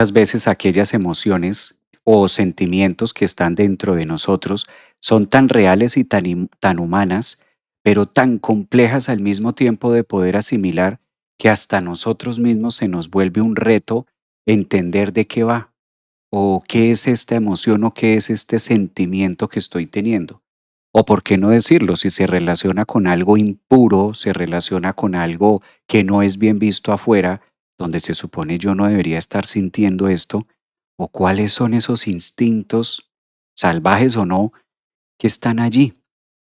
Muchas veces aquellas emociones o sentimientos que están dentro de nosotros son tan reales y tan humanas, pero tan complejas al mismo tiempo de poder asimilar que hasta nosotros mismos se nos vuelve un reto entender de qué va o qué es esta emoción o qué es este sentimiento que estoy teniendo. O por qué no decirlo, si se relaciona con algo impuro, se relaciona con algo que no es bien visto afuera, donde se supone yo no debería estar sintiendo esto, o cuáles son esos instintos, salvajes o no, que están allí,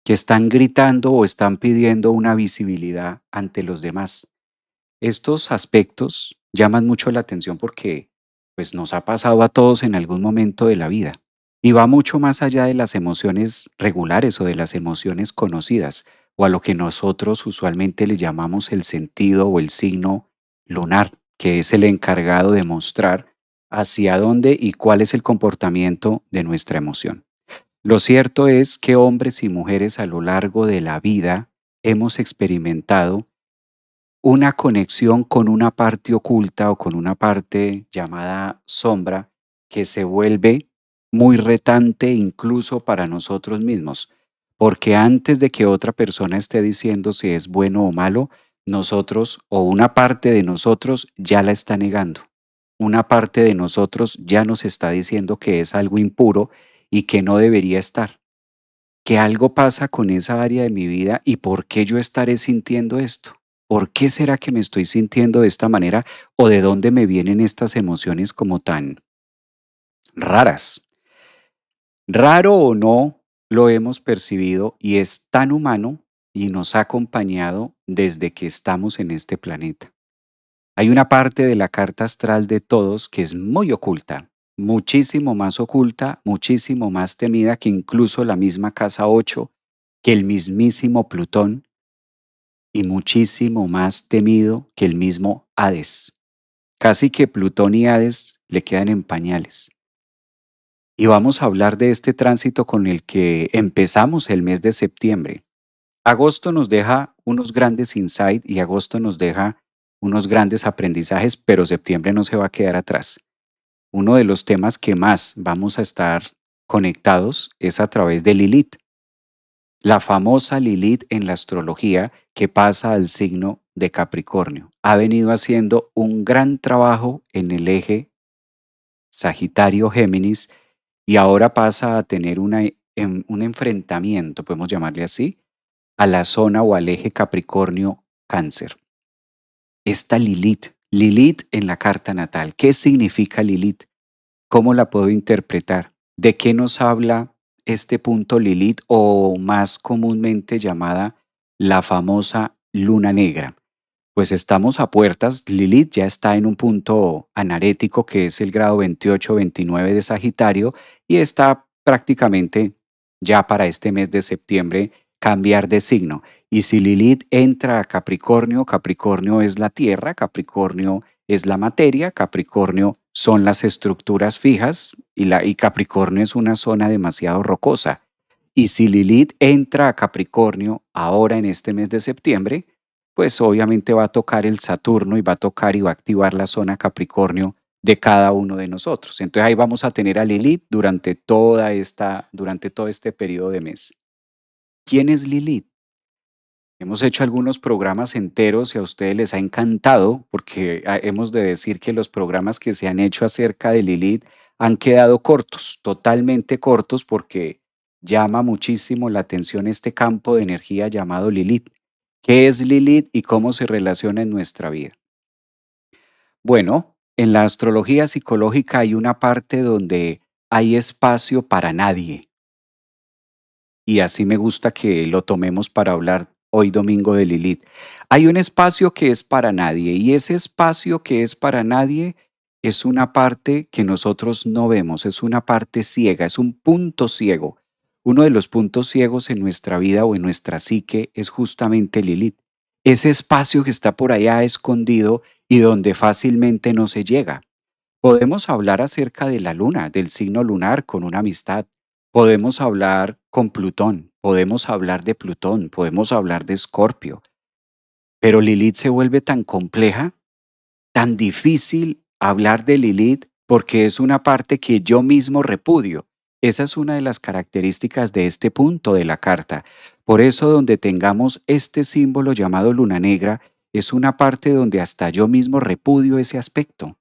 que están gritando o están pidiendo una visibilidad ante los demás. Estos aspectos llaman mucho la atención porque pues nos ha pasado a todos en algún momento de la vida y va mucho más allá de las emociones regulares o de las emociones conocidas o a lo que nosotros usualmente le llamamos el sentido o el signo lunar, que es el encargado de mostrar hacia dónde y cuál es el comportamiento de nuestra emoción. Lo cierto es que hombres y mujeres a lo largo de la vida hemos experimentado una conexión con una parte oculta o con una parte llamada sombra que se vuelve muy retante incluso para nosotros mismos, porque antes de que otra persona esté diciendo si es bueno o malo, nosotros o una parte de nosotros ya la está negando. Una parte de nosotros ya nos está diciendo que es algo impuro y que no debería estar, que algo pasa con esa área de mi vida y por qué yo estaré sintiendo esto. ¿Por qué será que me estoy sintiendo de esta manera o de dónde me vienen estas emociones como tan raras? Raro o no, lo hemos percibido y es tan humano y nos ha acompañado desde que estamos en este planeta. Hay una parte de la carta astral de todos que es muy oculta, muchísimo más oculta, muchísimo más temida que incluso la misma casa 8, que el mismísimo Plutón y muchísimo más temido que el mismo Hades. Casi que Plutón y Hades le quedan en pañales. Y vamos a hablar de este tránsito con el que empezamos el mes de septiembre. Agosto nos deja unos grandes insights y agosto nos deja unos grandes aprendizajes, pero septiembre no se va a quedar atrás. Uno de los temas que más vamos a estar conectados es a través de Lilith, la famosa Lilith en la astrología que pasa al signo de Capricornio. Ha venido haciendo un gran trabajo en el eje Sagitario-Géminis y ahora pasa a tener un enfrentamiento, podemos llamarle así, a la zona o al eje Capricornio-Cáncer. Esta Lilith en la carta natal. ¿Qué significa Lilith? ¿Cómo la puedo interpretar? ¿De qué nos habla este punto Lilith o más comúnmente llamada la famosa luna negra? Pues estamos a puertas, Lilith ya está en un punto anarético que es el grado 28-29 de Sagitario y está prácticamente ya para este mes de septiembre cambiar de signo. Y si Lilith entra a Capricornio, Capricornio es la tierra, Capricornio es la materia, Capricornio son las estructuras fijas y Capricornio es una zona demasiado rocosa. Y si Lilith entra a Capricornio ahora en este mes de septiembre, pues obviamente va a tocar el Saturno y va a tocar y va a activar la zona Capricornio de cada uno de nosotros. Entonces ahí vamos a tener a Lilith durante todo este periodo de mes. ¿Quién es Lilith? Hemos hecho algunos programas enteros y a ustedes les ha encantado porque hemos de decir que los programas que se han hecho acerca de Lilith han quedado cortos, totalmente cortos porque llama muchísimo la atención este campo de energía llamado Lilith. ¿Qué es Lilith y cómo se relaciona en nuestra vida? Bueno, en la astrología psicológica hay una parte donde hay espacio para nadie y así me gusta que lo tomemos para hablar hoy domingo de Lilith. Hay un espacio que es para nadie y ese espacio que es para nadie es una parte que nosotros no vemos, es una parte ciega, es un punto ciego. Uno de los puntos ciegos en nuestra vida o en nuestra psique es justamente Lilith. Ese espacio que está por allá escondido y donde fácilmente no se llega. Podemos hablar acerca de la luna, del signo lunar con una amistad. Podemos hablar con Plutón, podemos hablar de Plutón, podemos hablar de Escorpio. Pero Lilith se vuelve tan compleja, tan difícil hablar de Lilith porque es una parte que yo mismo repudio. Esa es una de las características de este punto de la carta. Por eso donde tengamos este símbolo llamado luna negra, es una parte donde hasta yo mismo repudio ese aspecto.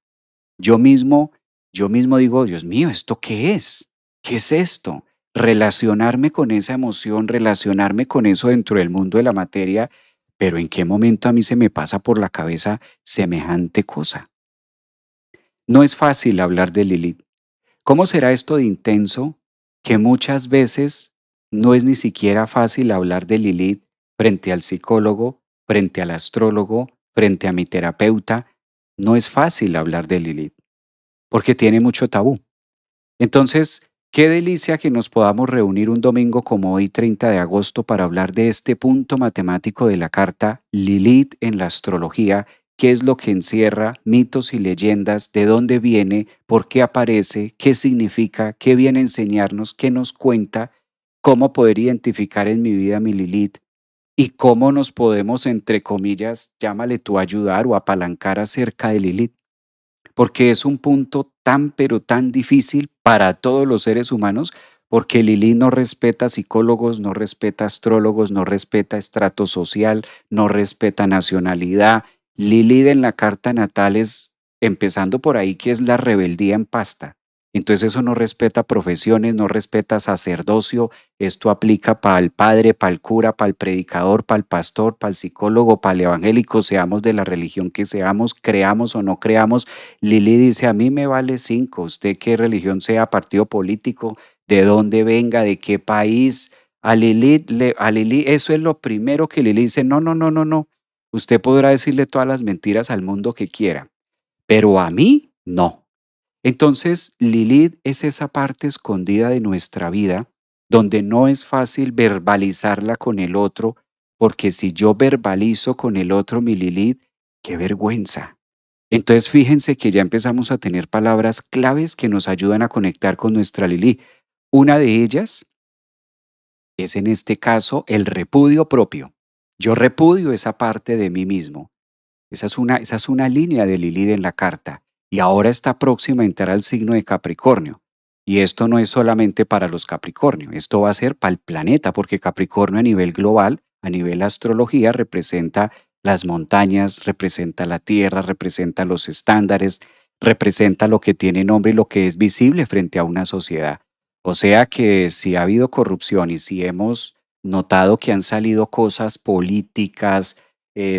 Yo mismo, yo mismo digo, Dios mío, ¿esto qué es? ¿Qué es esto? Relacionarme con esa emoción, relacionarme con eso dentro del mundo de la materia, pero ¿en qué momento a mí se me pasa por la cabeza semejante cosa? No es fácil hablar de Lilith. ¿Cómo será esto de intenso que muchas veces no es ni siquiera fácil hablar de Lilith frente al psicólogo, frente al astrólogo, frente a mi terapeuta? No es fácil hablar de Lilith porque tiene mucho tabú. Entonces, qué delicia que nos podamos reunir un domingo como hoy, 30 de agosto, para hablar de este punto matemático de la carta Lilith en la astrología, qué es lo que encierra, mitos y leyendas, de dónde viene, por qué aparece, qué significa, qué viene a enseñarnos, qué nos cuenta, cómo poder identificar en mi vida mi Lilith y cómo nos podemos, entre comillas, llámale tú ayudar o apalancar acerca de Lilith porque es un punto tan, pero tan difícil para todos los seres humanos, porque Lilith no respeta psicólogos, no respeta astrólogos, no respeta estrato social, no respeta nacionalidad. Lilith en la carta natal es, empezando por ahí, que es la rebeldía en pasta. Entonces eso no respeta profesiones, no respeta sacerdocio, esto aplica para el padre, para el cura, para el predicador, para el pastor, para el psicólogo, para el evangélico, seamos de la religión que seamos, creamos o no creamos. Lili dice, a mí me vale cinco, usted qué religión sea, partido político, de dónde venga, de qué país. A Lili, eso es lo primero que Lili dice, no, no, no, no, no. Usted podrá decirle todas las mentiras al mundo que quiera, pero a mí no. Entonces, Lilith es esa parte escondida de nuestra vida donde no es fácil verbalizarla con el otro, porque si yo verbalizo con el otro mi Lilith, qué vergüenza. Entonces, fíjense que ya empezamos a tener palabras claves que nos ayudan a conectar con nuestra Lilith. Una de ellas es en este caso el repudio propio. Yo repudio esa parte de mí mismo. Esa es una línea de Lilith en la carta y ahora está próxima a entrar al signo de Capricornio. Y esto no es solamente para los Capricornio, esto va a ser para el planeta, porque Capricornio a nivel global, a nivel astrología, representa las montañas, representa la tierra, representa los estándares, representa lo que tiene nombre y lo que es visible frente a una sociedad. O sea que si ha habido corrupción y si hemos notado que han salido cosas políticas,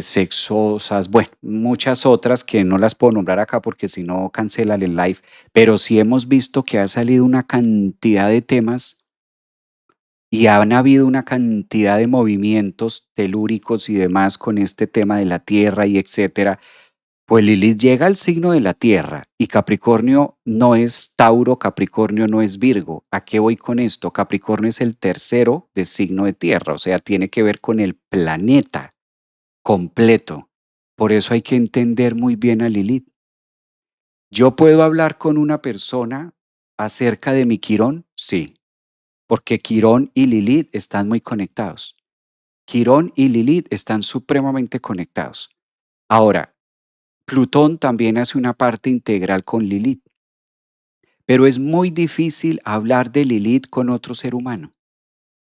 sexosas, bueno, muchas otras que no las puedo nombrar acá porque si no cancelan el live, pero sí hemos visto que ha salido una cantidad de temas y han habido una cantidad de movimientos telúricos y demás con este tema de la Tierra y etcétera. Pues Lilith llega al signo de la Tierra y Capricornio no es Tauro, Capricornio no es Virgo. ¿A qué voy con esto? Capricornio es el tercero de signo de Tierra, o sea, tiene que ver con el planeta completo. Por eso hay que entender muy bien a Lilith. ¿Yo puedo hablar con una persona acerca de mi Quirón? Sí, porque Quirón y Lilith están muy conectados. Quirón y Lilith están supremamente conectados. Ahora, Plutón también hace una parte integral con Lilith, pero es muy difícil hablar de Lilith con otro ser humano.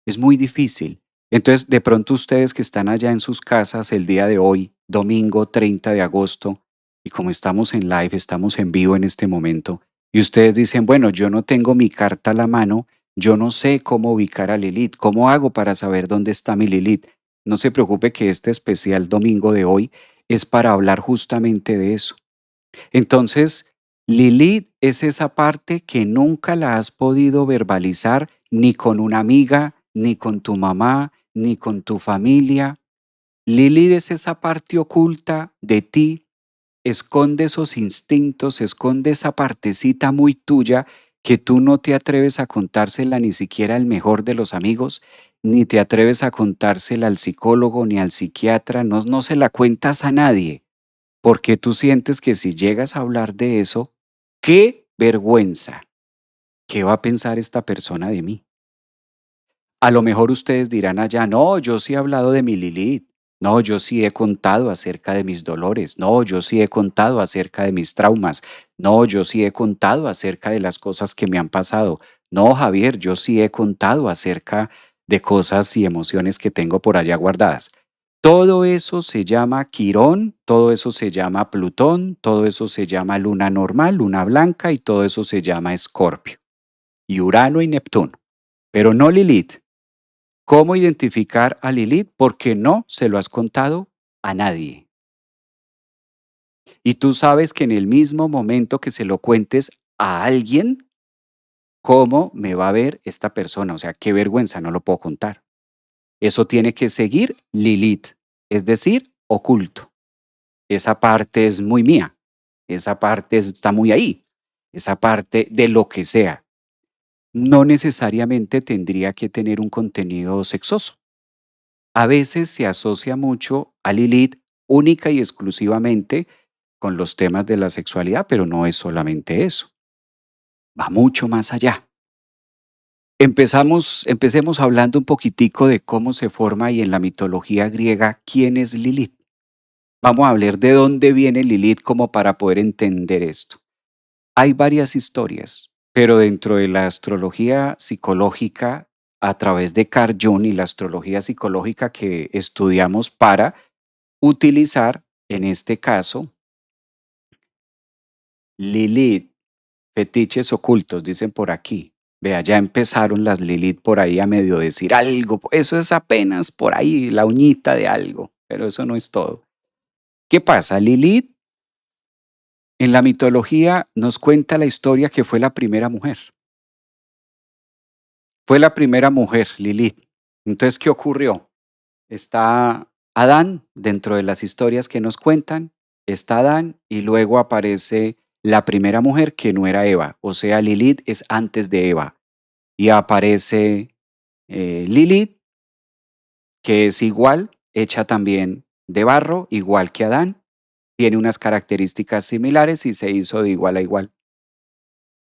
Es muy difícil. Entonces, de pronto ustedes que están allá en sus casas el día de hoy, domingo 30 de agosto, y como estamos en live, estamos en vivo en este momento, y ustedes dicen, bueno, yo no tengo mi carta a la mano, yo no sé cómo ubicar a Lilith, ¿cómo hago para saber dónde está mi Lilith? No se preocupe que este especial domingo de hoy es para hablar justamente de eso. Entonces, Lilith es esa parte que nunca la has podido verbalizar ni con una amiga, ni con tu mamá, ni con tu familia. Lilith es esa parte oculta de ti, esconde esos instintos, esconde esa partecita muy tuya que tú no te atreves a contársela ni siquiera al mejor de los amigos, ni te atreves a contársela al psicólogo ni al psiquiatra, no, no se la cuentas a nadie porque tú sientes que si llegas a hablar de eso, qué vergüenza, ¿qué va a pensar esta persona de mí? A lo mejor ustedes dirán allá, no, yo sí he hablado de mi Lilith. No, yo sí he contado acerca de mis dolores. No, yo sí he contado acerca de mis traumas. No, yo sí he contado acerca de las cosas que me han pasado. No, Javier, yo sí he contado acerca de cosas y emociones que tengo por allá guardadas. Todo eso se llama Quirón, todo eso se llama Plutón, todo eso se llama luna normal, luna blanca y todo eso se llama Escorpio y Urano y Neptuno, pero no Lilith. ¿Cómo identificar a Lilith? Porque no se lo has contado a nadie. Y tú sabes que en el mismo momento que se lo cuentes a alguien, ¿cómo me va a ver esta persona? O sea, qué vergüenza, no lo puedo contar. Eso tiene que seguir Lilith, es decir, oculto. Esa parte es muy mía, esa parte está muy ahí, esa parte de lo que sea. No necesariamente tendría que tener un contenido sexoso. A veces se asocia mucho a Lilith única y exclusivamente con los temas de la sexualidad, pero no es solamente eso, va mucho más allá. Empecemos hablando un poquitico de cómo se forma y en la mitología griega quién es Lilith. Vamos a hablar de dónde viene Lilith como para poder entender esto. Hay varias historias, pero dentro de la astrología psicológica, a través de Carl Jung y la astrología psicológica que estudiamos para utilizar, en este caso, Lilith, fetiches ocultos, dicen por aquí. Vea, ya empezaron las Lilith por ahí a medio decir algo. Eso es apenas por ahí la uñita de algo, pero eso no es todo. ¿Qué pasa? Lilith en la mitología nos cuenta la historia que fue la primera mujer. Fue la primera mujer, Lilith. Entonces, ¿qué ocurrió? Está Adán dentro de las historias que nos cuentan, está Adán y luego aparece la primera mujer que no era Eva, o sea, Lilith es antes de Eva y aparece Lilith que es igual, hecha también de barro, igual que Adán, tiene unas características similares y se hizo de igual a igual.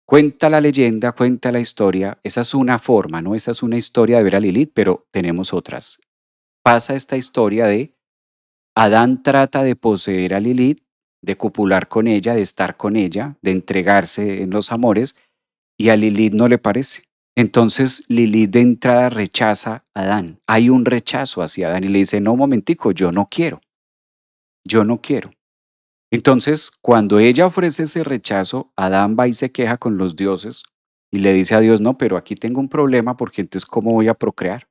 Cuenta la leyenda, cuenta la historia, esa es una forma, ¿no? Esa es una historia de ver a Lilith, pero tenemos otras. Pasa esta historia de Adán trata de poseer a Lilith, de copular con ella, de estar con ella, de entregarse en los amores, y a Lilith no le parece. Entonces Lilith de entrada rechaza a Adán. Hay un rechazo hacia Adán y le dice, no, momentico, yo no quiero, yo no quiero. Entonces, cuando ella ofrece ese rechazo, Adán va y se queja con los dioses y le dice a Dios, no, pero aquí tengo un problema porque entonces, ¿cómo voy a procrear?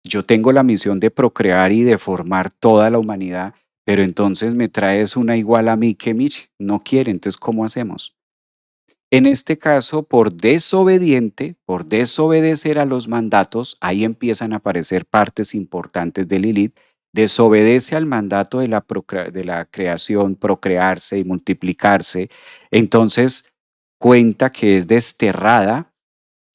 Yo tengo la misión de procrear y de formar toda la humanidad, pero entonces me traes una igual a mí que Mitch no quiere, entonces ¿cómo hacemos? En este caso, por desobedecer a los mandatos, ahí empiezan a aparecer partes importantes de Lilith, desobedece al mandato de de la creación, procrearse y multiplicarse, entonces cuenta que es desterrada,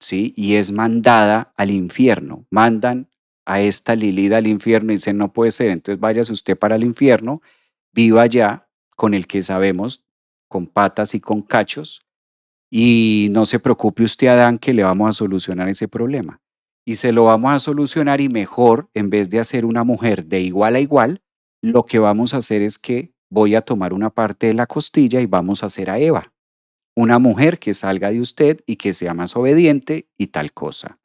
¿sí? Y es mandada al infierno. Mandan a esta Lilith al infierno y dicen, no puede ser, entonces váyase usted para el infierno, viva allá con el que sabemos, con patas y con cachos, y no se preocupe usted, Adán, que le vamos a solucionar ese problema. Y se lo vamos a solucionar y mejor, en vez de hacer una mujer de igual a igual, lo que vamos a hacer es que voy a tomar una parte de la costilla y vamos a hacer a Eva una mujer que salga de usted y que sea más obediente y tal cosa.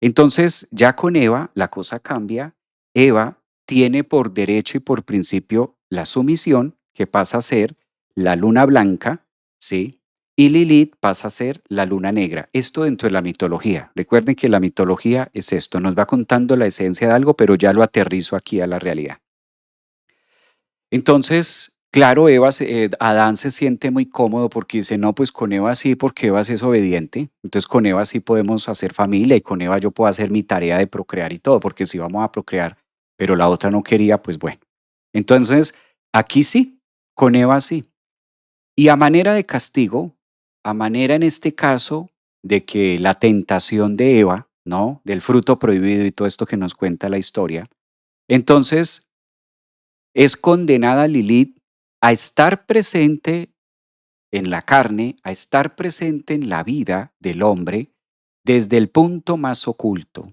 Entonces, ya con Eva, la cosa cambia. Eva tiene por derecho y por principio la sumisión, que pasa a ser la luna blanca, ¿sí? Y Lilith pasa a ser la luna negra. Esto dentro de la mitología. Recuerden que la mitología es esto, nos va contando la esencia de algo, pero ya lo aterrizo aquí a la realidad. Entonces, claro, Adán se siente muy cómodo porque dice, no, pues con Eva sí, porque Eva sí es obediente. Entonces con Eva sí podemos hacer familia y con Eva yo puedo hacer mi tarea de procrear y todo, porque si vamos a procrear, pero la otra no quería, pues bueno. Entonces, aquí sí, con Eva sí. Y a manera de castigo, a manera en este caso de que la tentación de Eva, ¿no? Del fruto prohibido y todo esto que nos cuenta la historia, entonces es condenada Lilith a estar presente en la carne, a estar presente en la vida del hombre desde el punto más oculto.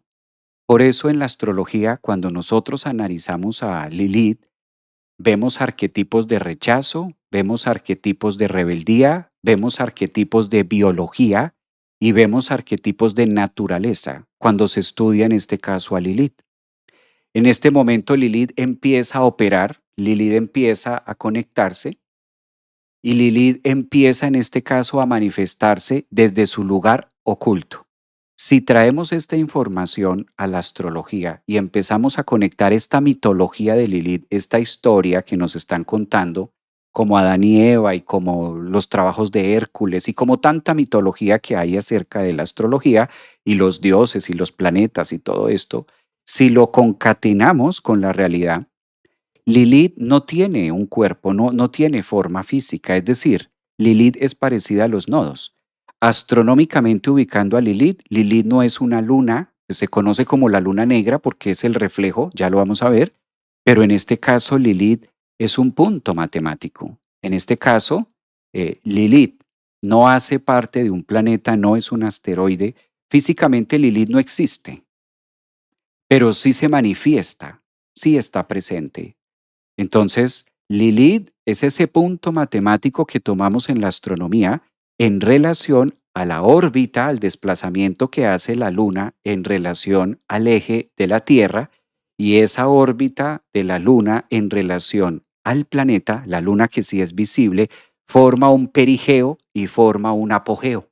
Por eso en la astrología, cuando nosotros analizamos a Lilith, vemos arquetipos de rechazo, vemos arquetipos de rebeldía, vemos arquetipos de biología y vemos arquetipos de naturaleza cuando se estudia en este caso a Lilith. En este momento Lilith empieza a operar, Lilith empieza a conectarse y Lilith empieza en este caso a manifestarse desde su lugar oculto. Si traemos esta información a la astrología y empezamos a conectar esta mitología de Lilith, esta historia que nos están contando, como Adán y Eva y como los trabajos de Hércules y como tanta mitología que hay acerca de la astrología y los dioses y los planetas y todo esto, si lo concatenamos con la realidad, Lilith no tiene un cuerpo, no tiene forma física, es decir, Lilith es parecida a los nodos. Astronómicamente ubicando a Lilith, Lilith no es una luna, se conoce como la luna negra porque es el reflejo, ya lo vamos a ver, pero en este caso Lilith es un punto matemático. En este caso, Lilith no hace parte de un planeta, no es un asteroide. Físicamente Lilith no existe, pero sí se manifiesta, sí está presente. Entonces, Lilith es ese punto matemático que tomamos en la astronomía en relación a la órbita, al desplazamiento que hace la Luna en relación al eje de la Tierra y esa órbita de la Luna en relación al planeta, la Luna que sí es visible, forma un perigeo y forma un apogeo.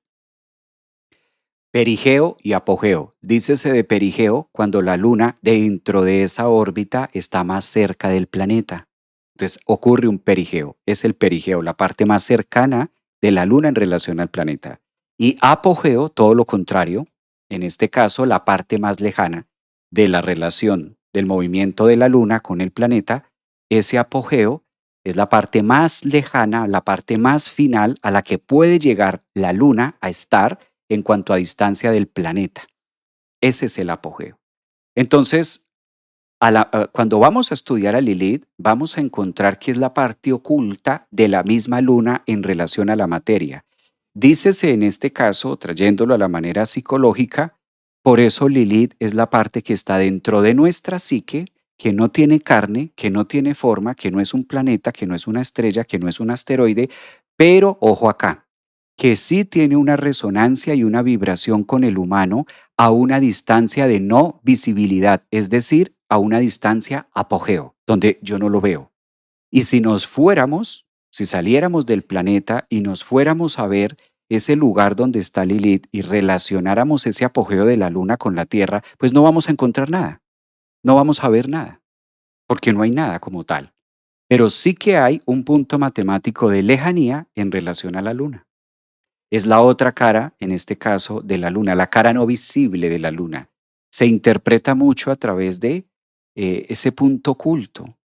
Perigeo y apogeo. Dícese de perigeo cuando la Luna dentro de esa órbita está más cerca del planeta. Entonces ocurre un perigeo. Es el perigeo, la parte más cercana de la Luna en relación al planeta. Y apogeo, todo lo contrario, en este caso la parte más lejana de la relación del movimiento de la Luna con el planeta. Ese apogeo es la parte más lejana, la parte más final a la que puede llegar la Luna a estar en cuanto a distancia del planeta. Ese es el apogeo. Entonces, cuando vamos a estudiar a Lilith, vamos a encontrar que es la parte oculta de la misma luna en relación a la materia. Dícese en este caso, trayéndolo a la manera psicológica, por eso Lilith es la parte que está dentro de nuestra psique, que no tiene carne, que no tiene forma, que no es un planeta, que no es una estrella, que no es un asteroide, pero ojo acá, que sí tiene una resonancia y una vibración con el humano a una distancia de no visibilidad, es decir, a una distancia apogeo, donde yo no lo veo. Y si nos fuéramos, si saliéramos del planeta y nos fuéramos a ver ese lugar donde está Lilith y relacionáramos ese apogeo de la luna con la Tierra, pues no vamos a encontrar nada, no vamos a ver nada, porque no hay nada como tal. Pero sí que hay un punto matemático de lejanía en relación a la luna. Es la otra cara, en este caso, de la luna, la cara no visible de la luna. Se interpreta mucho a través de ese punto oculto.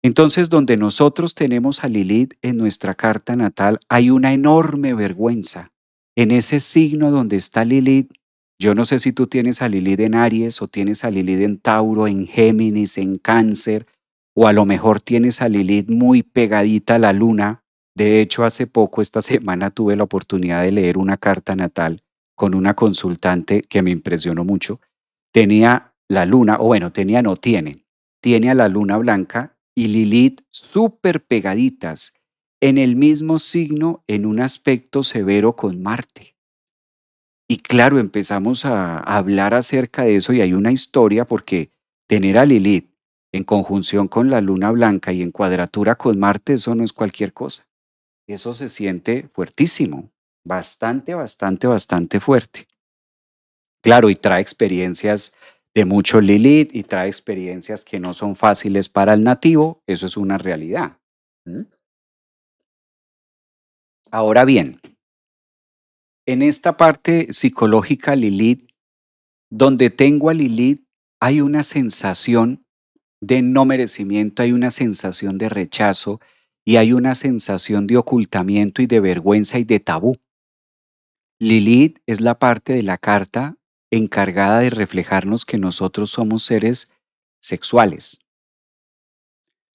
Entonces, donde nosotros tenemos a Lilith en nuestra carta natal, hay una enorme vergüenza. En ese signo donde está Lilith, yo no sé si tú tienes a Lilith en Aries o tienes a Lilith en Tauro, en Géminis, en Cáncer, o a lo mejor tienes a Lilith muy pegadita a la luna. De hecho, hace poco, esta semana, tuve la oportunidad de leer una carta natal con una consultante que me impresionó mucho. Tenía la luna, o bueno, tenía, no tiene, tiene a la luna blanca y Lilith súper pegaditas, en el mismo signo, en un aspecto severo con Marte. Y claro, empezamos a hablar acerca de eso y hay una historia porque tener a Lilith en conjunción con la luna blanca y en cuadratura con Marte, eso no es cualquier cosa. Eso se siente fuertísimo, bastante, bastante, bastante fuerte. Claro, y trae experiencias de mucho Lilith y trae experiencias que no son fáciles para el nativo, eso es una realidad. ¿M? Ahora bien, en esta parte psicológica Lilith, donde tengo a Lilith, hay una sensación de no merecimiento, hay una sensación de rechazo y hay una sensación de ocultamiento y de vergüenza y de tabú. Lilith es la parte de la carta encargada de reflejarnos que nosotros somos seres sexuales.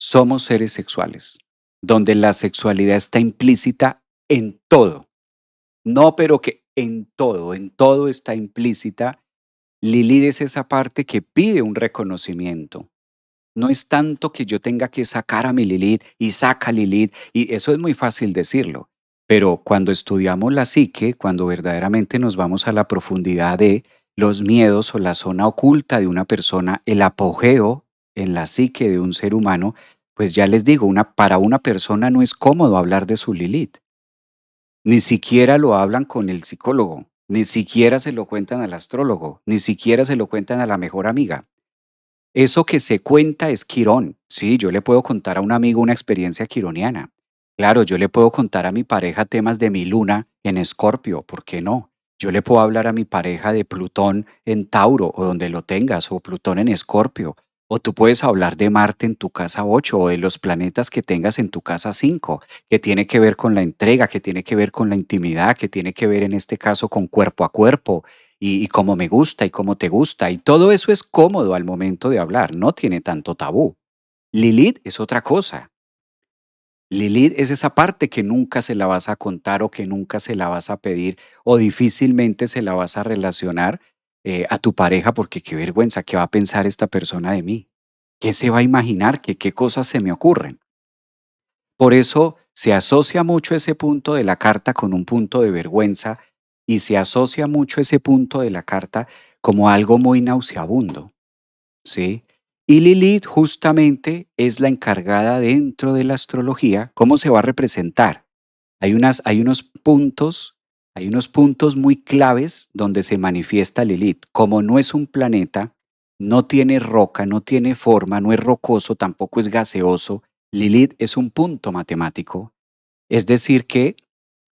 Somos seres sexuales, donde la sexualidad está implícita en todo. No, pero que en todo está implícita Lilith es esa parte que pide un reconocimiento. No es tanto que yo tenga que sacar a mi Lilith y saca Lilith, y eso es muy fácil decirlo. Pero cuando estudiamos la psique, cuando verdaderamente nos vamos a la profundidad de los miedos o la zona oculta de una persona, el apogeo en la psique de un ser humano, pues ya les digo, para una persona no es cómodo hablar de su Lilith. Ni siquiera lo hablan con el psicólogo, ni siquiera se lo cuentan al astrólogo, ni siquiera se lo cuentan a la mejor amiga. Eso que se cuenta es Quirón. Sí, yo le puedo contar a un amigo una experiencia quironiana. Claro, yo le puedo contar a mi pareja temas de mi luna en Escorpio, ¿por qué no? Yo le puedo hablar a mi pareja de Plutón en Tauro o donde lo tengas, o Plutón en Escorpio. O tú puedes hablar de Marte en tu casa 8 o de los planetas que tengas en tu casa 5, que tiene que ver con la entrega, que tiene que ver con la intimidad, que tiene que ver en este caso con cuerpo a cuerpo, y cómo me gusta y cómo te gusta, y todo eso es cómodo al momento de hablar, no tiene tanto tabú. Lilith es otra cosa. Lilith es esa parte que nunca se la vas a contar o que nunca se la vas a pedir o difícilmente se la vas a relacionar a tu pareja porque qué vergüenza, ¿qué va a pensar esta persona de mí? ¿Qué se va a imaginar? ¿Qué cosas se me ocurren? Por eso se asocia mucho ese punto de la carta con un punto de vergüenza y se asocia mucho ese punto de la carta como algo muy nauseabundo, ¿sí? Y Lilith justamente es la encargada dentro de la astrología, ¿cómo se va a representar? Hay unos puntos muy claves donde se manifiesta Lilith. Como no es un planeta, no tiene roca, no tiene forma, no es rocoso, tampoco es gaseoso. Lilith es un punto matemático. Es decir, que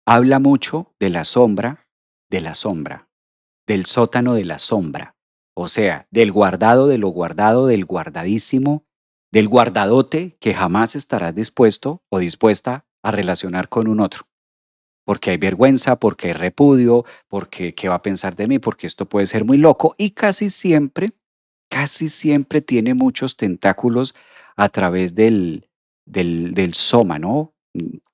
habla mucho de la sombra, del sótano de la sombra. O sea, del guardado, de lo guardado, del guardadísimo, del guardadote que jamás estarás dispuesto o dispuesta a relacionar con un otro. Porque hay vergüenza, porque hay repudio, porque qué va a pensar de mí, porque esto puede ser muy loco y casi siempre tiene muchos tentáculos a través del soma, ¿no?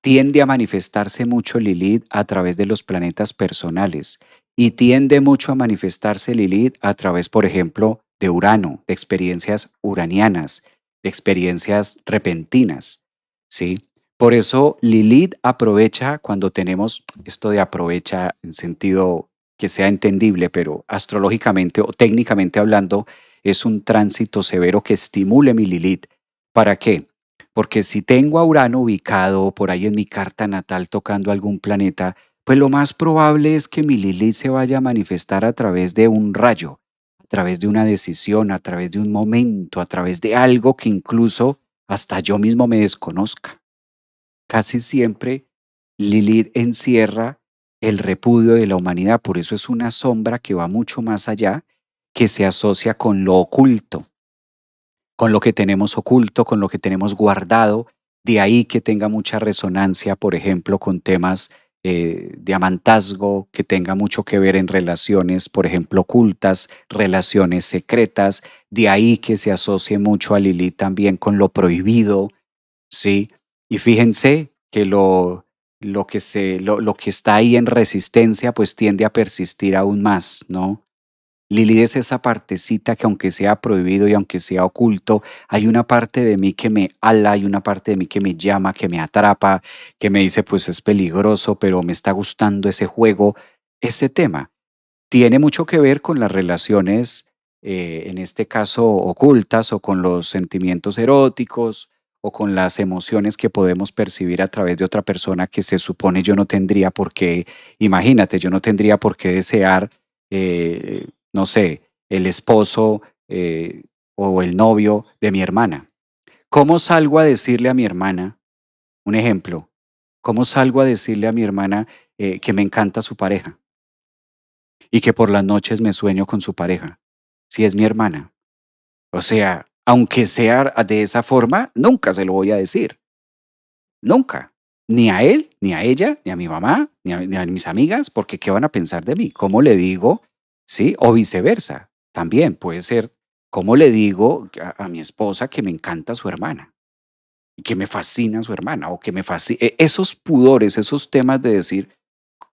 Tiende a manifestarse mucho Lilith a través de los planetas personales y tiende mucho a manifestarse Lilith a través, por ejemplo, de Urano, de experiencias uranianas, de experiencias repentinas, ¿sí? Por eso Lilith aprovecha cuando tenemos esto de aprovecha en sentido que sea entendible, pero astrológicamente o técnicamente hablando, es un tránsito severo que estimule mi Lilith. ¿Para qué? Porque si tengo a Urano ubicado por ahí en mi carta natal tocando algún planeta, pues lo más probable es que mi Lilith se vaya a manifestar a través de un rayo, a través de una decisión, a través de un momento, a través de algo que incluso hasta yo mismo me desconozca. Casi siempre Lilith encierra el repudio de la humanidad, por eso es una sombra que va mucho más allá, que se asocia con lo oculto, con lo que tenemos oculto, con lo que tenemos guardado, de ahí que tenga mucha resonancia, por ejemplo, con temas de amantazgo, que tenga mucho que ver en relaciones, por ejemplo, ocultas, relaciones secretas, de ahí que se asocie mucho a Lilith también con lo prohibido, ¿sí? Y fíjense que lo que está ahí en resistencia, pues tiende a persistir aún más, ¿no? Lilith es esa partecita que aunque sea prohibido y aunque sea oculto, hay una parte de mí que me ala, hay una parte de mí que me llama, que me atrapa, que me dice, pues es peligroso, pero me está gustando ese juego. Ese tema tiene mucho que ver con las relaciones, en este caso ocultas, o con los sentimientos eróticos, o con las emociones que podemos percibir a través de otra persona que se supone yo no tendría por qué, imagínate, yo no tendría por qué desear, no sé, el esposo o el novio de mi hermana. ¿Cómo salgo a decirle a mi hermana, un ejemplo, cómo salgo a decirle a mi hermana que me encanta su pareja? Y que por las noches me sueño con su pareja, si es mi hermana. O sea, aunque sea de esa forma, nunca se lo voy a decir, nunca. Ni a él, ni a ella, ni a mi mamá, ni a mis amigas, porque ¿qué van a pensar de mí? ¿Cómo le digo? ¿Sí? O viceversa. También puede ser, ¿cómo le digo a mi esposa que me encanta su hermana? Y que me fascina su hermana, o que me fascina. Esos pudores, esos temas de decir,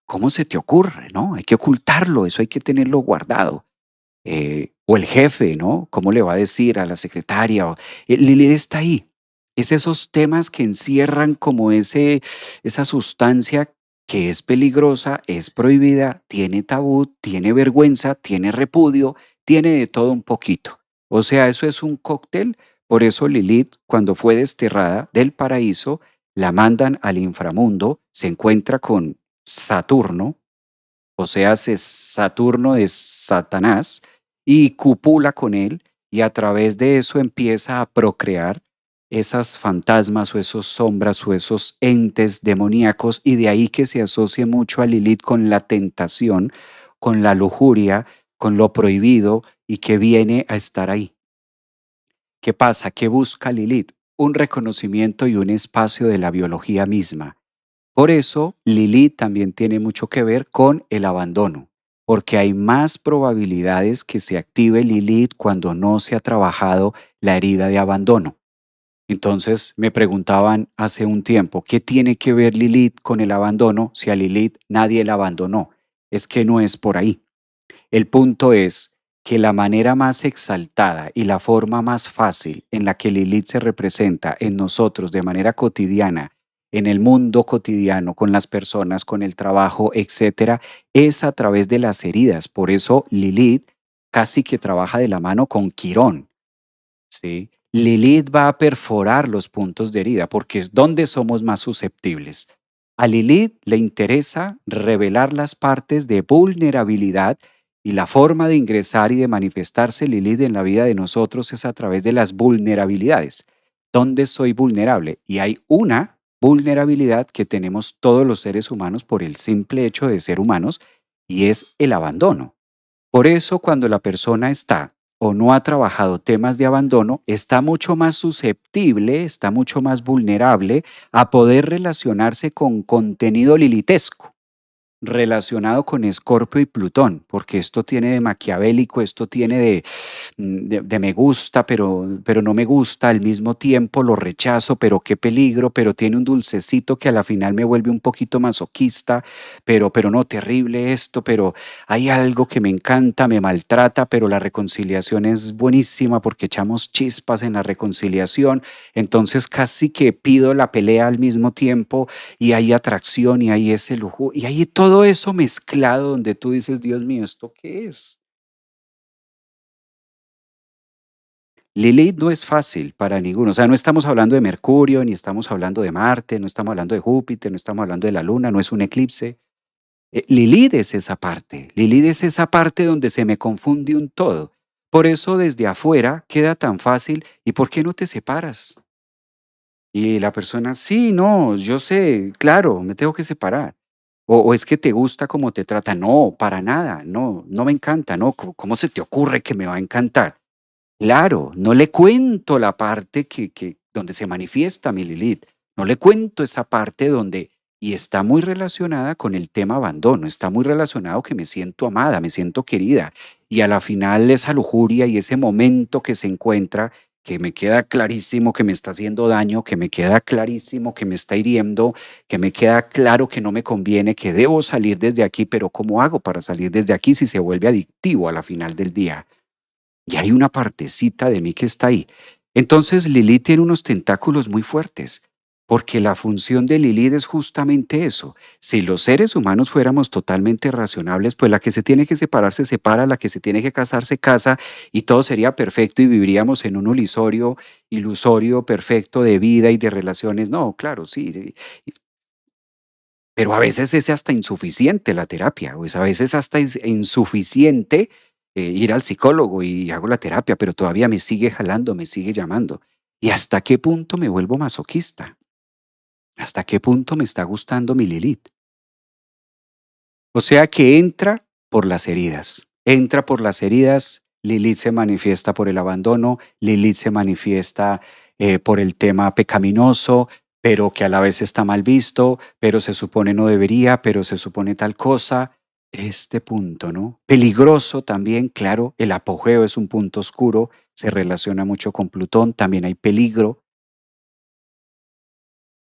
¿cómo se te ocurre? No, hay que ocultarlo, eso hay que tenerlo guardado. o el jefe, ¿no? ¿Cómo le va a decir a la secretaria? Lilith está ahí. Es esos temas que encierran como esa sustancia que es peligrosa, es prohibida, tiene tabú, tiene vergüenza, tiene repudio, tiene de todo un poquito. O sea, eso es un cóctel. Por eso Lilith, cuando fue desterrada del paraíso, la mandan al inframundo, se encuentra con Saturno, o sea, es Saturno de Satanás, y cupula con él, y a través de eso empieza a procrear esas fantasmas o esos sombras o esos entes demoníacos, y de ahí que se asocie mucho a Lilith con la tentación, con la lujuria, con lo prohibido y que viene a estar ahí. ¿Qué pasa? ¿Qué busca Lilith? Un reconocimiento y un espacio de la biología misma. Por eso, Lilith también tiene mucho que ver con el abandono, porque hay más probabilidades que se active Lilith cuando no se ha trabajado la herida de abandono. Entonces me preguntaban hace un tiempo, ¿qué tiene que ver Lilith con el abandono si a Lilith nadie la abandonó? Es que no es por ahí. El punto es que la manera más exaltada y la forma más fácil en la que Lilith se representa en nosotros de manera cotidiana, en el mundo cotidiano, con las personas, con el trabajo, etcétera, es a través de las heridas. Por eso Lilith casi que trabaja de la mano con Quirón. ¿Sí? Lilith va a perforar los puntos de herida porque es donde somos más susceptibles. A Lilith le interesa revelar las partes de vulnerabilidad y la forma de ingresar y de manifestarse Lilith en la vida de nosotros es a través de las vulnerabilidades. ¿Dónde soy vulnerable? Y hay una vulnerabilidad que tenemos todos los seres humanos por el simple hecho de ser humanos y es el abandono. Por eso, cuando la persona está o no ha trabajado temas de abandono, está mucho más susceptible, está mucho más vulnerable a poder relacionarse con contenido lilitesco relacionado con Escorpio y Plutón, porque esto tiene de maquiavélico, esto tiene de me gusta, pero no me gusta, al mismo tiempo lo rechazo, pero qué peligro, pero tiene un dulcecito que a la final me vuelve un poquito masoquista, pero no, terrible esto, pero hay algo que me encanta, me maltrata, pero la reconciliación es buenísima porque echamos chispas en la reconciliación, entonces casi que pido la pelea al mismo tiempo y hay atracción y hay ese lujo y hay todo eso mezclado donde tú dices, Dios mío, ¿esto qué es? Lilith no es fácil para ninguno, o sea, no estamos hablando de Mercurio, ni estamos hablando de Marte, no estamos hablando de Júpiter, no estamos hablando de la Luna, no es un eclipse. Lilith es esa parte, Lilith es esa parte donde se me confunde un todo. Por eso desde afuera queda tan fácil, ¿y por qué no te separas? Y la persona, sí, no, yo sé, claro, me tengo que separar. O es que te gusta cómo te trata. No, para nada, no, no me encanta, no. ¿Cómo se te ocurre que me va a encantar? Claro, no le cuento la parte donde se manifiesta mi Lilith. No le cuento esa parte donde, y está muy relacionada con el tema abandono, está muy relacionado que me siento amada, me siento querida. Y a la final esa lujuria y ese momento que se encuentra, que me queda clarísimo que me está haciendo daño, que me queda clarísimo que me está hiriendo, que me queda claro que no me conviene, que debo salir desde aquí, pero ¿cómo hago para salir desde aquí si se vuelve adictivo a la final del día? Y hay una partecita de mí que está ahí. Entonces Lilith tiene unos tentáculos muy fuertes, porque la función de Lilith es justamente eso. Si los seres humanos fuéramos totalmente racionables, pues la que se tiene que separar se separa, la que se tiene que casar se casa y todo sería perfecto y viviríamos en un ilusorio perfecto de vida y de relaciones. No, claro, sí, pero a veces es hasta insuficiente la terapia, pues a veces hasta es insuficiente ir al psicólogo y hago la terapia, pero todavía me sigue jalando, me sigue llamando. ¿Y hasta qué punto me vuelvo masoquista? ¿Hasta qué punto me está gustando mi Lilith? O sea que entra por las heridas. Entra por las heridas, Lilith se manifiesta por el abandono, Lilith se manifiesta por el tema pecaminoso, pero que a la vez está mal visto, pero se supone no debería, pero se supone tal cosa. Este punto, ¿no? Peligroso también, claro, el apogeo es un punto oscuro, se relaciona mucho con Plutón, también hay peligro,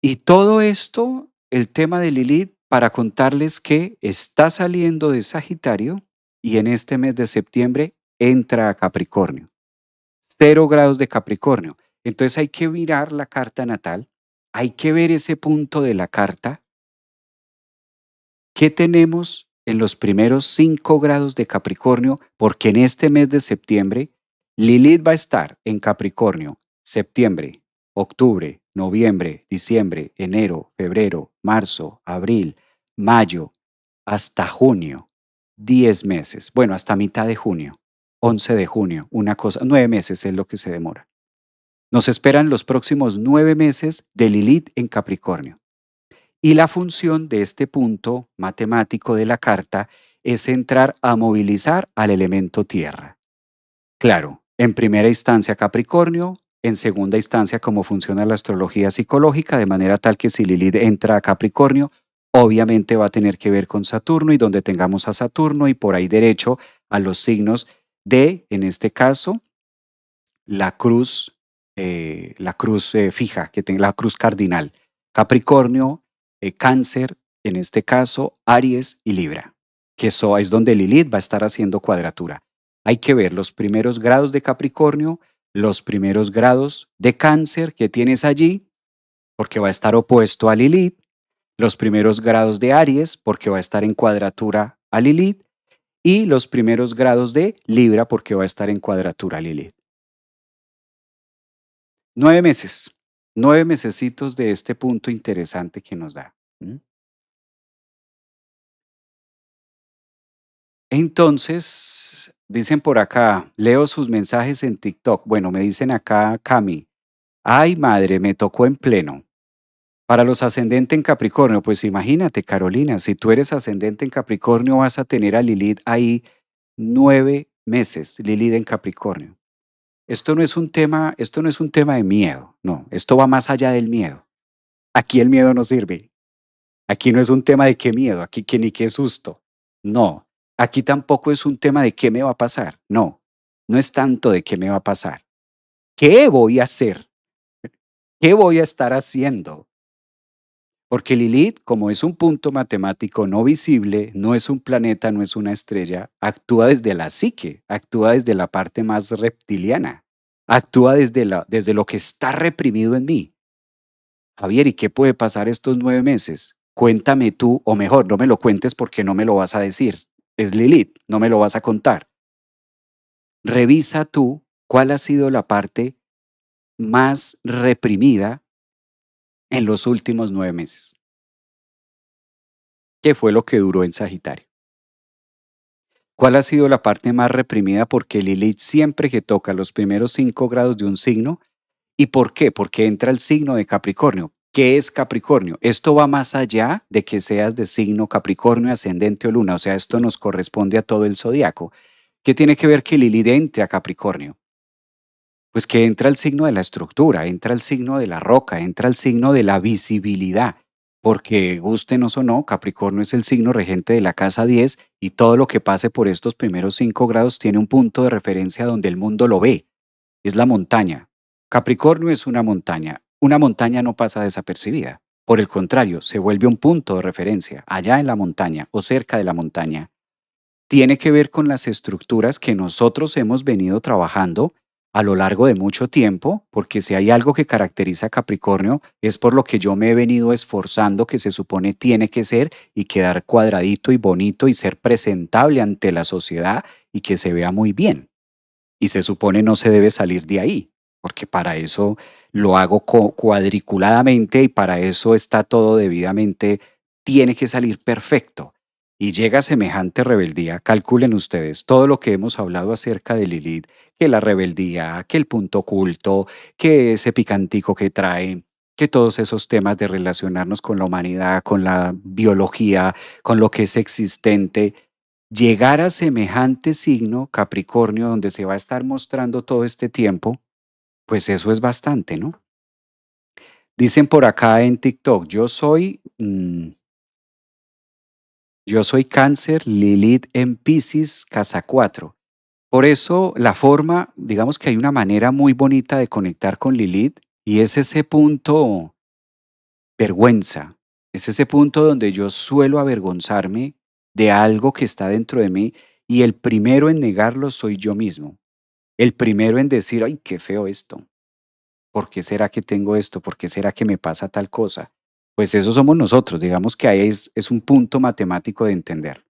y todo esto, el tema de Lilith, para contarles que está saliendo de Sagitario y en este mes de septiembre entra a Capricornio. 0 grados de Capricornio. Entonces hay que mirar la carta natal, hay que ver ese punto de la carta. ¿Qué tenemos en los primeros 5 grados de Capricornio? Porque en este mes de septiembre, Lilith va a estar en Capricornio, septiembre, octubre, noviembre, diciembre, enero, febrero, marzo, abril, mayo, hasta junio. 10 meses. Bueno, hasta mitad de junio, 11 de junio, una cosa, 9 meses es lo que se demora. Nos esperan los próximos 9 meses de Lilith en Capricornio. Y la función de este punto matemático de la carta es entrar a movilizar al elemento tierra. Claro, en primera instancia Capricornio, en segunda instancia cómo funciona la astrología psicológica, de manera tal que si Lilith entra a Capricornio, obviamente va a tener que ver con Saturno y donde tengamos a Saturno y por ahí derecho a los signos de, en este caso, la cruz fija, que tenga la cruz cardinal. Capricornio, Cáncer, en este caso, Aries y Libra, que eso es donde Lilith va a estar haciendo cuadratura. Hay que ver los primeros grados de Capricornio, los primeros grados de Cáncer que tienes allí, porque va a estar opuesto a Lilith, los primeros grados de Aries, porque va a estar en cuadratura a Lilith, y los primeros grados de Libra, porque va a estar en cuadratura a Lilith. 9 meses, 9 mesecitos de este punto interesante que nos da. Entonces, dicen por acá, leo sus mensajes en TikTok. Bueno, me dicen acá, Cami, ay madre, me tocó en pleno. Para los ascendentes en Capricornio, pues imagínate, Carolina, si tú eres ascendente en Capricornio, vas a tener a Lilith ahí 9 meses, Lilith en Capricornio. Esto no es un tema de miedo, no, esto va más allá del miedo. Aquí el miedo no sirve. Aquí no es un tema de qué miedo, aquí que ni qué susto. No, aquí tampoco es un tema de qué me va a pasar. No, no es tanto de qué me va a pasar. ¿Qué voy a hacer? ¿Qué voy a estar haciendo? Porque Lilith, como es un punto matemático no visible, no es un planeta, no es una estrella, actúa desde la psique, actúa desde la parte más reptiliana, actúa desde lo que está reprimido en mí. Javier, ¿y qué puede pasar estos 9 meses? Cuéntame tú, o mejor, no me lo cuentes porque no me lo vas a decir. Es Lilith, no me lo vas a contar. Revisa tú cuál ha sido la parte más reprimida en los últimos 9 meses. ¿Qué fue lo que duró en Sagitario? ¿Cuál ha sido la parte más reprimida? Porque Lilith siempre que toca los primeros 5 grados de un signo. ¿Y por qué? Porque entra el signo de Capricornio. ¿Qué es Capricornio? Esto va más allá de que seas de signo Capricornio, ascendente o luna. O sea, esto nos corresponde a todo el zodiaco. ¿Qué tiene que ver que Lilith entre a Capricornio? Pues que entra el signo de la estructura, entra el signo de la roca, entra el signo de la visibilidad. Porque gústenos o no, Capricornio es el signo regente de la casa 10 y todo lo que pase por estos primeros 5 grados tiene un punto de referencia donde el mundo lo ve. Es la montaña. Capricornio es una montaña. Una montaña no pasa desapercibida. Por el contrario, se vuelve un punto de referencia, allá en la montaña o cerca de la montaña. Tiene que ver con las estructuras que nosotros hemos venido trabajando a lo largo de mucho tiempo, porque si hay algo que caracteriza a Capricornio es por lo que yo me he venido esforzando que se supone tiene que ser y quedar cuadradito y bonito y ser presentable ante la sociedad y que se vea muy bien. Y se supone no se debe salir de ahí, porque para eso lo hago cuadriculadamente y para eso está todo debidamente, tiene que salir perfecto. Y llega semejante rebeldía, calculen ustedes todo lo que hemos hablado acerca de Lilith, que la rebeldía, que el punto oculto, que ese picantico que trae, que todos esos temas de relacionarnos con la humanidad, con la biología, con lo que es existente, llegar a semejante signo, Capricornio, donde se va a estar mostrando todo este tiempo, pues eso es bastante, ¿no? Dicen por acá en TikTok, yo soy Cáncer, Lilith en Piscis, casa 4. Por eso la forma, digamos que hay una manera muy bonita de conectar con Lilith y es ese punto vergüenza, es ese punto donde yo suelo avergonzarme de algo que está dentro de mí y el primero en negarlo soy yo mismo. El primero en decir, ay, qué feo esto. ¿Por qué será que tengo esto? ¿Por qué será que me pasa tal cosa? Pues eso somos nosotros, digamos que ahí es un punto matemático de entender.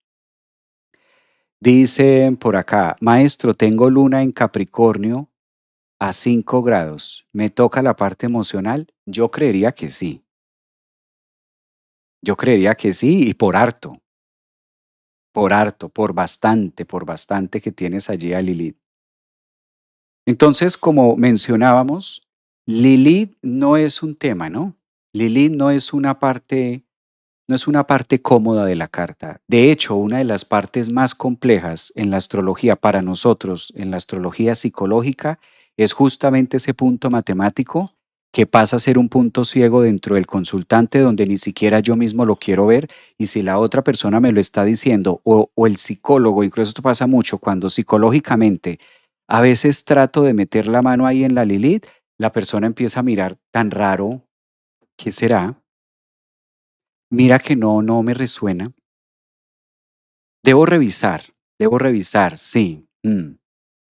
Dicen por acá, maestro, tengo luna en Capricornio a 5 grados. ¿Me toca la parte emocional? Yo creería que sí. Yo creería que sí y por harto, por bastante que tienes allí a Lilith. Entonces, como mencionábamos, Lilith no es un tema, ¿no? Lilith no es una parte cómoda de la carta. De hecho, una de las partes más complejas en la astrología para nosotros, en la astrología psicológica, es justamente ese punto matemático que pasa a ser un punto ciego dentro del consultante donde ni siquiera yo mismo lo quiero ver y si la otra persona me lo está diciendo o el psicólogo, incluso esto pasa mucho cuando psicológicamente a veces trato de meter la mano ahí en la Lilith, la persona empieza a mirar tan raro, ¿qué será? Mira que no me resuena. Debo revisar, sí,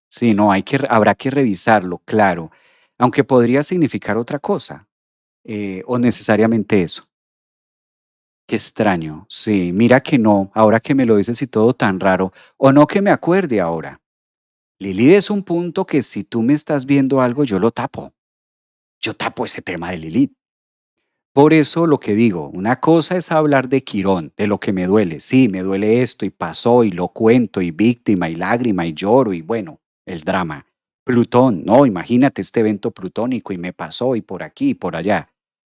sí, no, habrá que revisarlo, claro, aunque podría significar otra cosa, o necesariamente eso. Qué extraño, sí, mira que no, ahora que me lo dices y todo tan raro, o no que me acuerde ahora. Lilith es un punto que si tú me estás viendo algo, yo tapo ese tema de Lilith. Por eso lo que digo, una cosa es hablar de Quirón, de lo que me duele. Sí, me duele esto y pasó y lo cuento y víctima y lágrima y lloro y bueno, el drama. Plutón, no, imagínate este evento plutónico y me pasó y por aquí y por allá.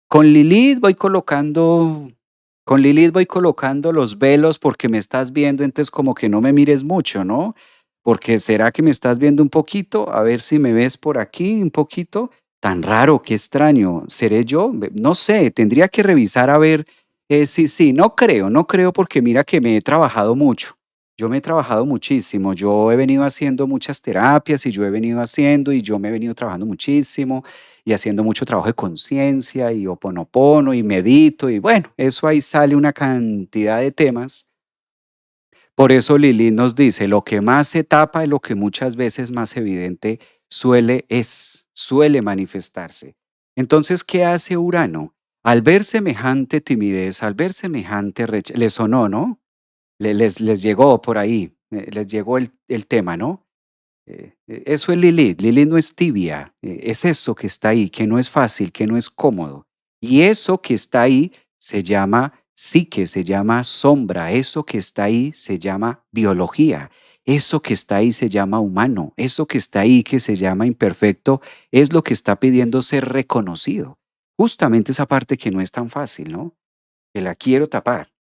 Con Lilith voy colocando con Lilith voy colocando los velos porque me estás viendo, entonces como que no me mires mucho, ¿no? Porque será que me estás viendo un poquito, a ver si me ves por aquí un poquito. Tan raro, qué extraño. ¿Seré yo? No sé, tendría que revisar a ver. Sí, sí, no creo porque mira que me he trabajado mucho. Yo me he trabajado muchísimo. Yo he venido haciendo muchas terapias y yo he venido haciendo y yo me he venido trabajando muchísimo y haciendo mucho trabajo de conciencia y oponopono y medito y bueno, eso ahí sale una cantidad de temas. Por eso Lili nos dice, lo que más se tapa es lo que muchas veces más evidente suele manifestarse. Entonces, ¿qué hace Urano? Al ver semejante timidez, al ver semejante le sonó, ¿no? Les llegó por ahí, les llegó el tema, ¿no? Eso es Lilith. Lilith no es tibia, es eso que está ahí, que no es fácil, que no es cómodo. Y eso que está ahí se llama psique, se llama sombra, eso que está ahí se llama biología, eso que está ahí se llama humano, eso que está ahí que se llama imperfecto es lo que está pidiendo ser reconocido. Justamente esa parte que no es tan fácil, ¿no? Que la quiero tapar.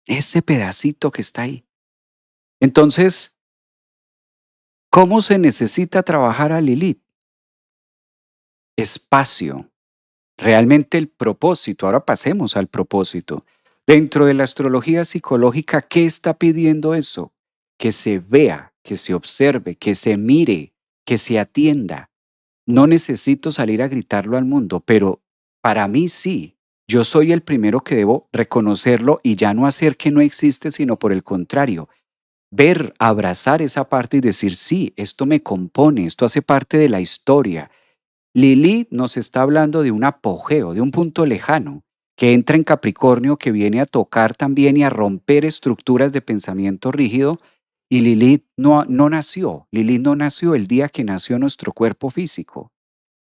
Ese pedacito que está ahí. Entonces, ¿cómo se necesita trabajar a Lilith? Espacio, realmente el propósito. Ahora pasemos al propósito. Dentro de la astrología psicológica, ¿qué está pidiendo eso? Que se vea, que se observe, que se mire, que se atienda. No necesito salir a gritarlo al mundo, pero para mí sí. Yo soy el primero que debo reconocerlo y ya no hacer que no existe, sino por el contrario, ver, abrazar esa parte y decir, sí, esto me compone, esto hace parte de la historia. Lilith nos está hablando de un apogeo, de un punto lejano, que entra en Capricornio, que viene a tocar también y a romper estructuras de pensamiento rígido. Y Lilith no nació el día que nació nuestro cuerpo físico.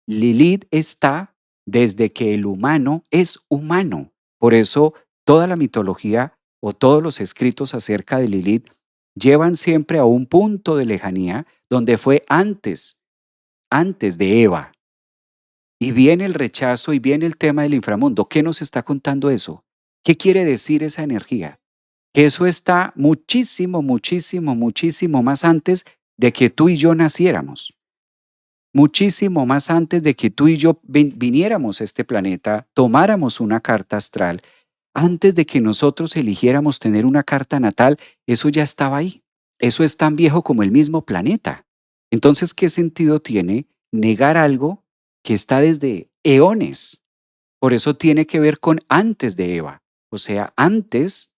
Lilith está desde que el humano es humano. Por eso toda la mitología o todos los escritos acerca de Lilith llevan siempre a un punto de lejanía donde fue antes de Eva. Y viene el rechazo y viene el tema del inframundo. ¿Qué nos está contando eso? ¿Qué quiere decir esa energía? Que eso está muchísimo, muchísimo, muchísimo más antes de que tú y yo naciéramos. Muchísimo más antes de que tú y yo viniéramos a este planeta, tomáramos una carta astral, antes de que nosotros eligiéramos tener una carta natal, eso ya estaba ahí. Eso es tan viejo como el mismo planeta. Entonces, ¿qué sentido tiene negar algo que está desde eones? Por eso tiene que ver con antes de Eva, o sea, antes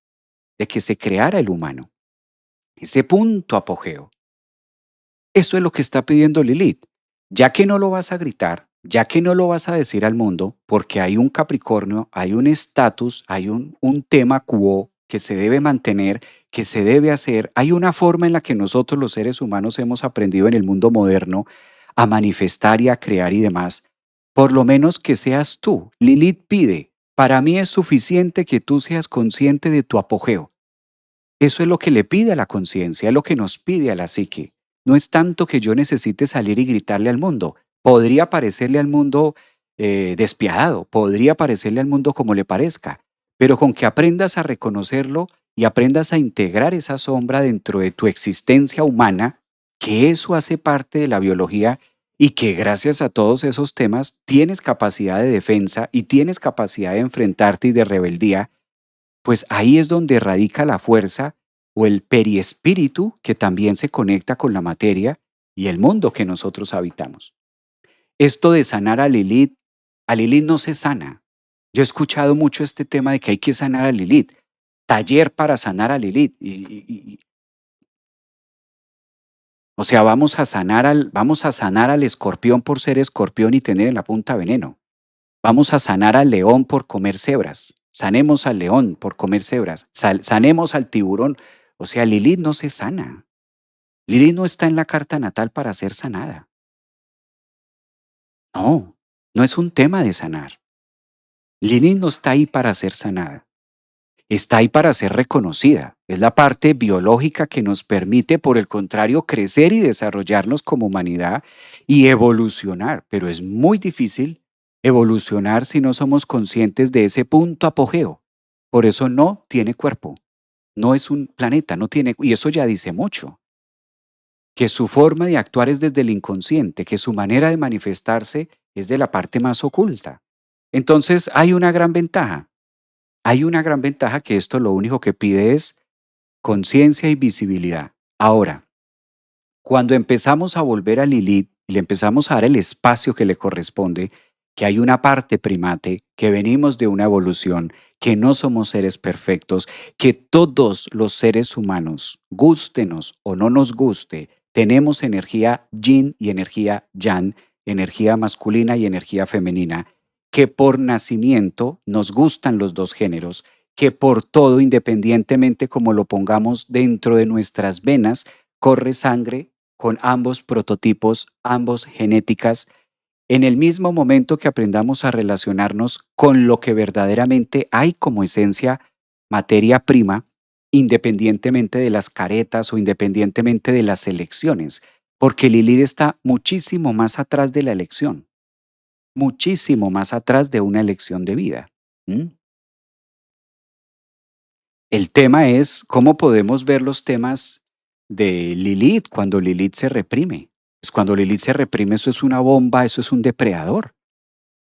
de que se creara el humano. ese punto apogeo. Eso es lo que está pidiendo Lilith. Ya que no lo vas a gritar, ya que no lo vas a decir al mundo, porque hay un Capricornio, hay un estatus, hay un tema quo que se debe mantener, que se debe hacer, hay una forma en la que nosotros los seres humanos hemos aprendido en el mundo moderno a manifestar y a crear y demás. Por lo menos que seas tú. Lilith pide, para mí es suficiente que tú seas consciente de tu apogeo. Eso es lo que le pide a la conciencia, es lo que nos pide a la psique. No es tanto que yo necesite salir y gritarle al mundo. Podría parecerle al mundo despiadado, podría parecerle al mundo como le parezca, pero con que aprendas a reconocerlo y aprendas a integrar esa sombra dentro de tu existencia humana, que eso hace parte de la biología y que gracias a todos esos temas tienes capacidad de defensa y tienes capacidad de enfrentarte y de rebeldía, pues ahí es donde radica la fuerza o el periespíritu que también se conecta con la materia y el mundo que nosotros habitamos. Esto de sanar a Lilith no se sana. Yo he escuchado mucho este tema de que hay que sanar a Lilith, taller para sanar a Lilith. O sea, vamos a sanar al escorpión por ser escorpión y tener en la punta veneno. Vamos a sanar al león por comer cebras. Sanemos al león por comer cebras. Sanemos al tiburón. O sea, Lilith no se sana. Lilith no está en la carta natal para ser sanada. No, no es un tema de sanar. Lilith no está ahí para ser sanada. Está ahí para ser reconocida. Es la parte biológica que nos permite, por el contrario, crecer y desarrollarnos como humanidad y evolucionar. Pero es muy difícil evolucionar si no somos conscientes de ese punto apogeo. Por eso no tiene cuerpo, no es un planeta, no tiene, y eso ya dice mucho, que su forma de actuar es desde el inconsciente, que su manera de manifestarse es de la parte más oculta. Entonces hay una gran ventaja que esto lo único que pide es conciencia y visibilidad. Ahora, cuando empezamos a volver a Lilith y le empezamos a dar el espacio que le corresponde, que hay una parte primate, que venimos de una evolución, que no somos seres perfectos, que todos los seres humanos, gústenos o no nos guste, tenemos energía yin y energía yang, energía masculina y energía femenina, que por nacimiento nos gustan los dos géneros, que por todo, independientemente como lo pongamos dentro de nuestras venas, corre sangre con ambos prototipos, ambos genéticas, en el mismo momento que aprendamos a relacionarnos con lo que verdaderamente hay como esencia, materia prima, independientemente de las caretas o independientemente de las elecciones, porque Lilith está muchísimo más atrás de la elección, muchísimo más atrás de una elección de vida. ¿M? El tema es cómo podemos ver los temas de Lilith cuando Lilith se reprime. Pues cuando Lilith se reprime, eso es una bomba, eso es un depredador.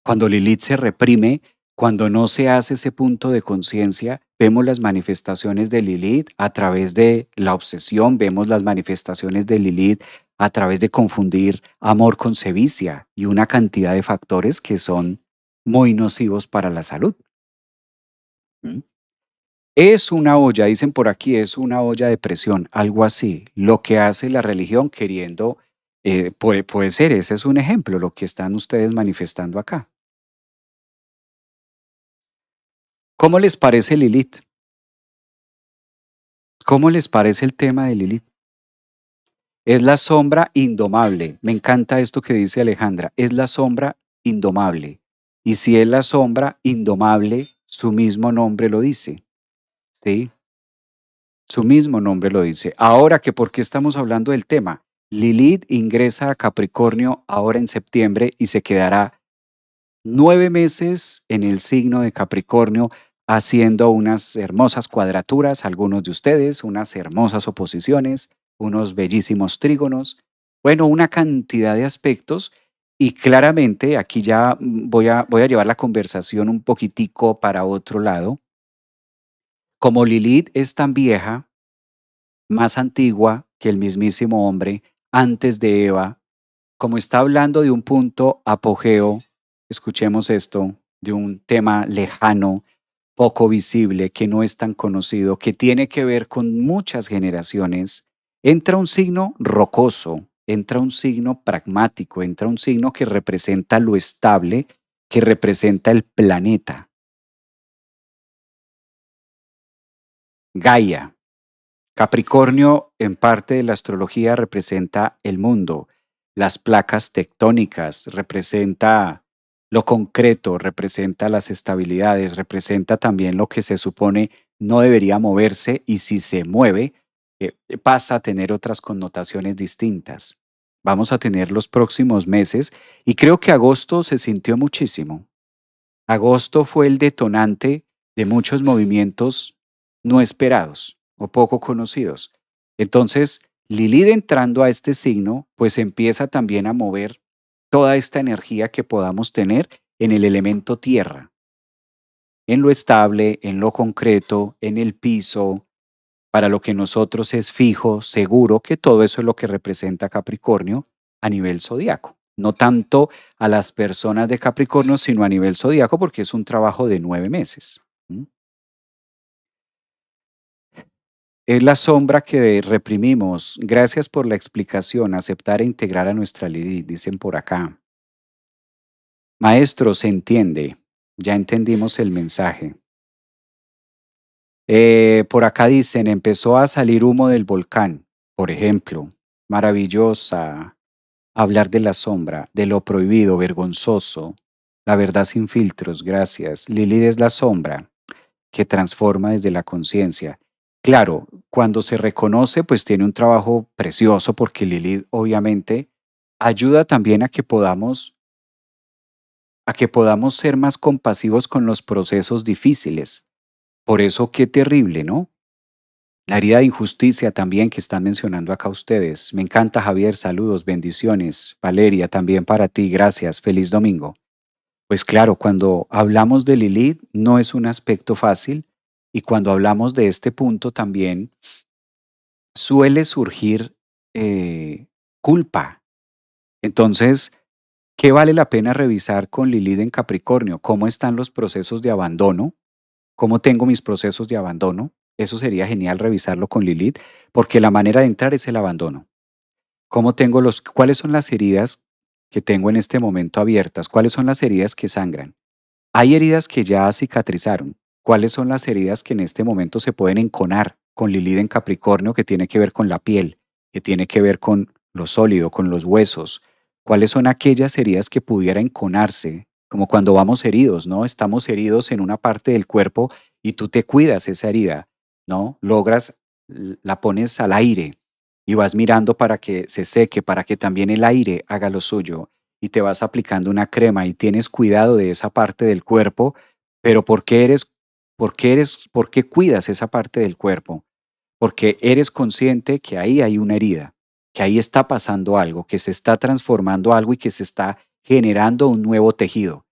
Cuando Lilith se reprime, cuando no se hace ese punto de conciencia, vemos las manifestaciones de Lilith a través de la obsesión, vemos las manifestaciones de Lilith a través de confundir amor con sevicia y una cantidad de factores que son muy nocivos para la salud. ¿M? Es una olla, dicen por aquí, es una olla de presión, algo así. Lo que hace la religión queriendo, puede ser, ese es un ejemplo, lo que están ustedes manifestando acá. ¿Cómo les parece Lilith? ¿Cómo les parece el tema de Lilith? Es la sombra indomable. Me encanta esto que dice Alejandra. Es la sombra indomable. Y si es la sombra indomable, su mismo nombre lo dice. ¿Sí? Su mismo nombre lo dice. Ahora que por qué estamos hablando del tema. Lilith ingresa a Capricornio ahora en septiembre y se quedará 9 meses en el signo de Capricornio haciendo unas hermosas cuadraturas, algunos de ustedes, unas hermosas oposiciones, unos bellísimos trígonos, bueno, una cantidad de aspectos y claramente aquí ya voy a llevar la conversación un poquitico para otro lado. Como Lilith es tan vieja, más antigua que el mismísimo hombre, antes de Eva, como está hablando de un punto apogeo, escuchemos esto, de un tema lejano, poco visible, que no es tan conocido, que tiene que ver con muchas generaciones, entra un signo rocoso, entra un signo pragmático, entra un signo que representa lo estable, que representa el planeta, Gaia. Capricornio, en parte de la astrología, representa el mundo, las placas tectónicas, representa lo concreto, representa las estabilidades, representa también lo que se supone no debería moverse y si se mueve, pasa a tener otras connotaciones distintas. Vamos a tener los próximos meses y creo que agosto se sintió muchísimo. Agosto fue el detonante de muchos movimientos no esperados o poco conocidos. Entonces, Lilith entrando a este signo, pues empieza también a mover toda esta energía que podamos tener en el elemento tierra, en lo estable, en lo concreto, en el piso, para lo que nosotros es fijo, seguro, que todo eso es lo que representa Capricornio a nivel zodiaco. No tanto a las personas de Capricornio, sino a nivel zodiaco, porque es un trabajo de 9 meses. ¿M? Es la sombra que reprimimos. Gracias por la explicación. Aceptar e integrar a nuestra Lilith, dicen por acá. Maestro, se entiende. Ya entendimos el mensaje. Por acá dicen, empezó a salir humo del volcán, por ejemplo. Maravillosa. Hablar de la sombra, de lo prohibido, vergonzoso. La verdad sin filtros, gracias. Lilith es la sombra que transforma desde la conciencia. Claro, cuando se reconoce, pues tiene un trabajo precioso porque Lilith obviamente ayuda también a que podamos ser más compasivos con los procesos difíciles. Por eso qué terrible, ¿no? La herida de injusticia también que están mencionando acá ustedes. Me encanta, Javier. Saludos, bendiciones. Valeria, también para ti. Gracias. Feliz domingo. Pues claro, cuando hablamos de Lilith no es un aspecto fácil y cuando hablamos de este punto también suele surgir culpa. Entonces, ¿qué vale la pena revisar con Lilith en Capricornio? ¿Cómo están los procesos de abandono? ¿Cómo tengo mis procesos de abandono? Eso sería genial revisarlo con Lilith, porque la manera de entrar es el abandono. ¿Cuáles son las heridas que tengo en este momento abiertas? ¿Cuáles son las heridas que sangran? Hay heridas que ya cicatrizaron. ¿Cuáles son las heridas que en este momento se pueden enconar con Lilith en Capricornio que tiene que ver con la piel, que tiene que ver con lo sólido, con los huesos? ¿Cuáles son aquellas heridas que pudiera enconarse? Como cuando vamos heridos, ¿no? Estamos heridos en una parte del cuerpo y tú te cuidas esa herida, ¿no? La pones al aire y vas mirando para que se seque, para que también el aire haga lo suyo y te vas aplicando una crema y tienes cuidado de esa parte del cuerpo, pero ¿por qué cuidas esa parte del cuerpo? Porque eres consciente que ahí hay una herida, que ahí está pasando algo, que se está transformando algo y que se está generando un nuevo tejido.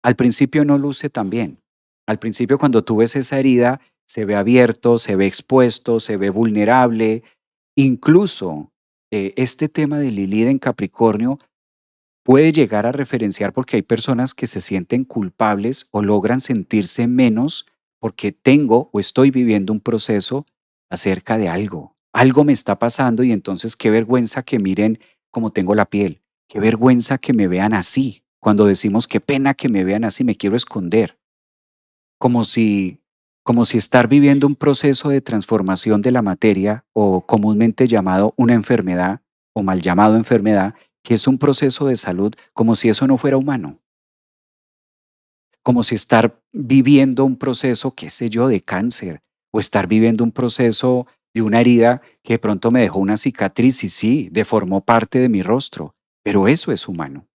Al principio no luce tan bien. Al principio cuando tú ves esa herida, se ve abierto, se ve expuesto, se ve vulnerable. Incluso este tema de Lilith en Capricornio puede llegar a referenciar porque hay personas que se sienten culpables o logran sentirse menos porque tengo o estoy viviendo un proceso acerca de algo. Algo me está pasando y entonces qué vergüenza que miren cómo tengo la piel. Qué vergüenza que me vean así. Cuando decimos qué pena que me vean así, me quiero esconder. Como si, como si estar viviendo un proceso de transformación de la materia o comúnmente llamado una enfermedad o mal llamado enfermedad, que es un proceso de salud, como si eso no fuera humano, como si estar viviendo un proceso, qué sé yo, de cáncer o estar viviendo un proceso de una herida que de pronto me dejó una cicatriz y sí, deformó parte de mi rostro, pero eso es humano.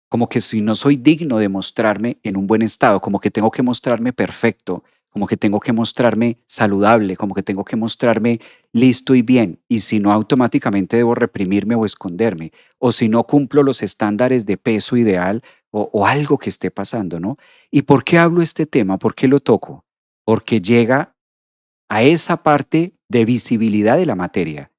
Como que si no soy digno de mostrarme en un buen estado, como que tengo que mostrarme perfecto, como que tengo que mostrarme saludable, como que tengo que mostrarme listo y bien, y si no automáticamente debo reprimirme o esconderme, o si no cumplo los estándares de peso ideal o algo que esté pasando, ¿no? ¿Y por qué hablo este tema? ¿Por qué lo toco? Porque llega a esa parte de visibilidad de la materia.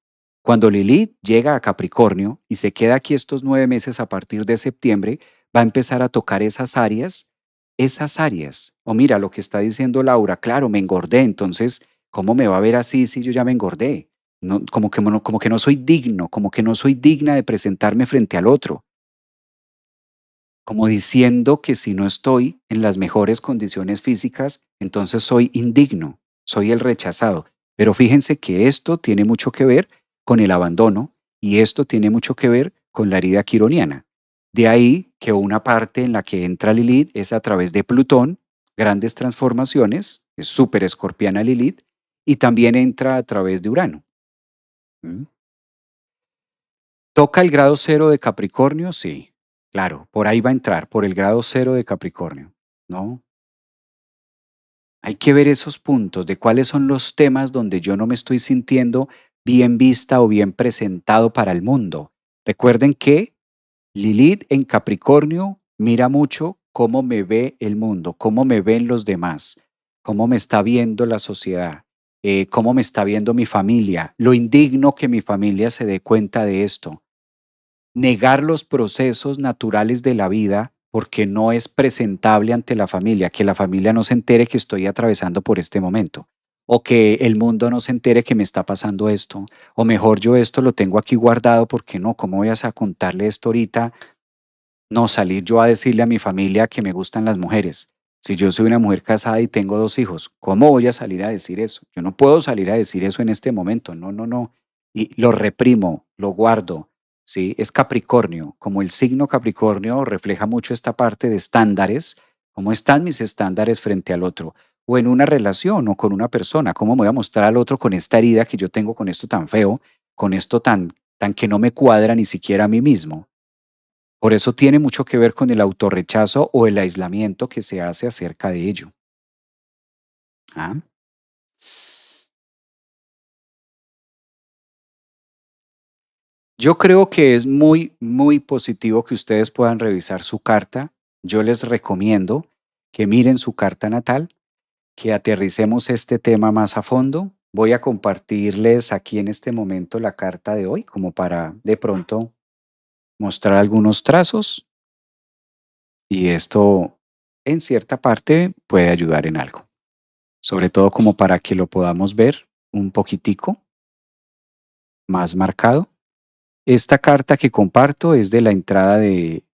Cuando Lilith llega a Capricornio y se queda aquí estos 9 meses a partir de septiembre, va a empezar a tocar esas áreas esas áreas. O mira lo que está diciendo Laura, claro, me engordé, entonces, ¿cómo me va a ver así si yo ya me engordé? No, como que no soy digno, como que no soy digna de presentarme frente al otro, como diciendo que si no estoy en las mejores condiciones físicas, entonces soy indigno, soy el rechazado. Pero fíjense que esto tiene mucho que ver con el abandono y esto tiene mucho que ver con la herida quironiana. De ahí que una parte en la que entra Lilith es a través de Plutón, grandes transformaciones, es súper escorpiana Lilith, y también entra a través de Urano. ¿Mm? ¿Toca el grado cero de Capricornio? Sí, claro, por ahí va a entrar, por el grado cero de Capricornio, ¿no? Hay que ver esos puntos de cuáles son los temas donde yo no me estoy sintiendo bien vista o bien presentado para el mundo. Recuerden que Lilith en Capricornio mira mucho cómo me ve el mundo, cómo me ven los demás, cómo me está viendo la sociedad, cómo me está viendo mi familia. Lo indigno que mi familia se dé cuenta de esto. Negar los procesos naturales de la vida porque no es presentable ante la familia, que la familia no se entere que estoy atravesando por este momento, o que el mundo no se entere que me está pasando esto, o mejor yo esto lo tengo aquí guardado porque no, ¿cómo voy a contarle esto ahorita? No, salir yo a decirle a mi familia que me gustan las mujeres. Si yo soy una mujer casada y tengo 2 hijos, ¿cómo voy a salir a decir eso? Yo no puedo salir a decir eso en este momento. No, no, no. Y lo reprimo, lo guardo, ¿sí? Es Capricornio. Como el signo Capricornio refleja mucho esta parte de estándares, cómo están mis estándares frente al otro, o en una relación o con una persona, cómo me voy a mostrar al otro con esta herida que yo tengo, con esto tan feo, con esto tan que no me cuadra ni siquiera a mí mismo. Por eso tiene mucho que ver con el autorrechazo o el aislamiento que se hace acerca de ello. Ah, yo creo que es muy, muy positivo que ustedes puedan revisar su carta. Yo les recomiendo que miren su carta natal, que aterricemos este tema más a fondo. Voy a compartirles aquí en este momento la carta de hoy, como para de pronto mostrar algunos trazos y esto en cierta parte puede ayudar en algo. Sobre todo como para que lo podamos ver un poquitico más marcado. Esta carta que comparto es de la entrada de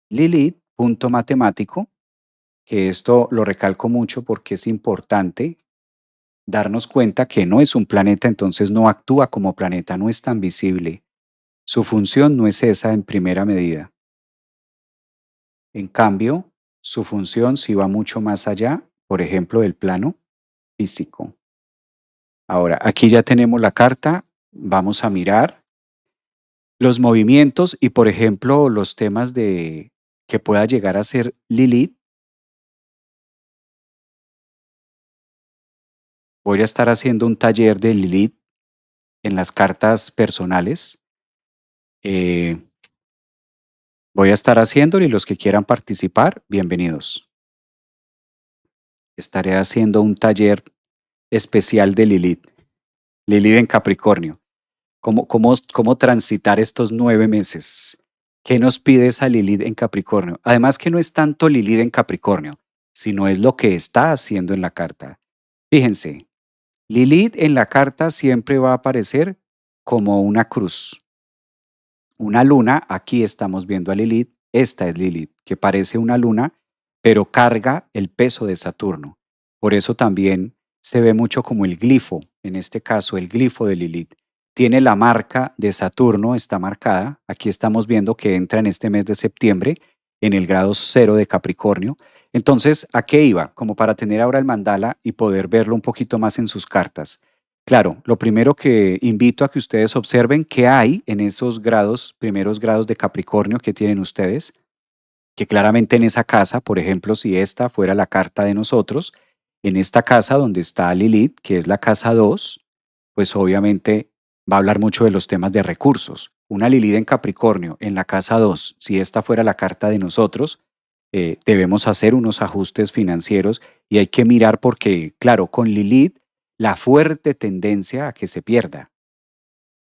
Lilith, punto matemático, que esto lo recalco mucho porque es importante darnos cuenta que no es un planeta, entonces no actúa como planeta, no es tan visible. Su función no es esa en primera medida. En cambio, su función sí va mucho más allá, por ejemplo, del plano físico. Ahora, aquí ya tenemos la carta, vamos a mirar los movimientos y, por ejemplo, los temas de que pueda llegar a ser Lilith. Voy a estar haciendo un taller de Lilith en las cartas personales. Eh, Voy a estar haciéndolo y los que quieran participar, bienvenidos. Estaré haciendo un taller especial de Lilith, Lilith en Capricornio. ¿Cómo transitar estos 9 meses? ¿Qué nos pide esa Lilith en Capricornio? Además que no es tanto Lilith en Capricornio, sino es lo que está haciendo en la carta. Fíjense, Lilith en la carta siempre va a aparecer como una cruz. Una luna, aquí estamos viendo a Lilith, esta es Lilith, que parece una luna, pero carga el peso de Saturno. Por eso también se ve mucho como el glifo, en este caso el glifo de Lilith. Tiene la marca de Saturno, está marcada. Aquí estamos viendo que entra en este mes de septiembre en el grado cero de Capricornio. Entonces, ¿a qué iba? Como para tener ahora el mandala y poder verlo un poquito más en sus cartas. Claro, lo primero que invito a que ustedes observen qué hay en esos grados, primeros grados de Capricornio que tienen ustedes, que claramente en esa casa, por ejemplo, si esta fuera la carta de nosotros, en esta casa donde está Lilith, que es la casa 2, pues obviamente va a hablar mucho de los temas de recursos. Una Lilith en Capricornio en la casa 2, si esta fuera la carta de nosotros, debemos hacer unos ajustes financieros y hay que mirar porque, claro, con Lilith, la fuerte tendencia a que se pierda.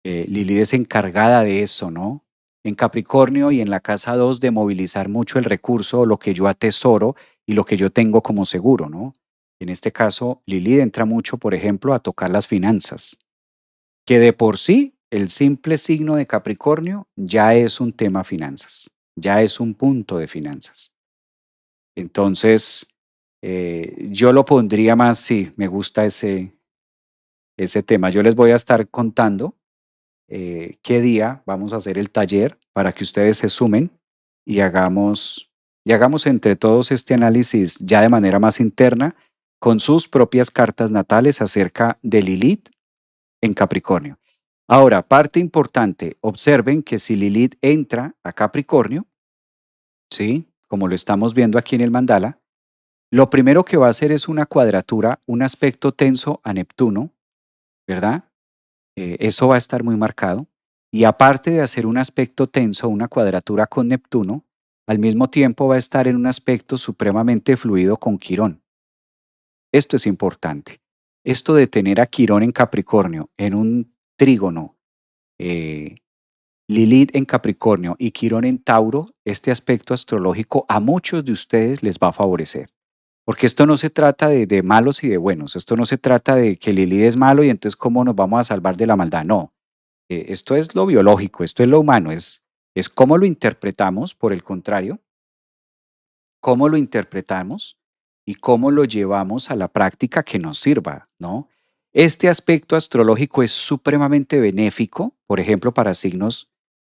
Lilith es encargada de eso, ¿no? en Capricornio y en la casa 2 de movilizar mucho el recurso, lo que yo atesoro y lo que yo tengo como seguro, ¿no? En este caso, Lilith entra mucho, por ejemplo, a tocar las finanzas, que de por sí el simple signo de Capricornio ya es un tema finanzas, ya es un punto de finanzas. Entonces, yo lo pondría más, sí, me gusta ese tema. Yo les voy a estar contando qué día vamos a hacer el taller para que ustedes se sumen y hagamos entre todos este análisis ya de manera más interna con sus propias cartas natales acerca de Lilith en Capricornio. Ahora, parte importante, observen que si Lilith entra a Capricornio, ¿sí? Como lo estamos viendo aquí en el mandala, lo primero que va a hacer es una cuadratura, un aspecto tenso a Neptuno, ¿verdad? Eso va a estar muy marcado. Y aparte de hacer un aspecto tenso, una cuadratura con Neptuno, al mismo tiempo va a estar en un aspecto supremamente fluido con Quirón. Esto es importante. Esto de tener a Quirón en Capricornio, en un trígono, eh, Lilith en Capricornio y Quirón en Tauro, este aspecto astrológico a muchos de ustedes les va a favorecer. Porque esto no se trata de malos y de buenos, esto no se trata de que Lilith es malo y entonces cómo nos vamos a salvar de la maldad, no. Esto es lo biológico, esto es lo humano, es cómo lo interpretamos, por el contrario, cómo lo interpretamos y cómo lo llevamos a la práctica que nos sirva, ¿no? Este aspecto astrológico es supremamente benéfico, por ejemplo, para signos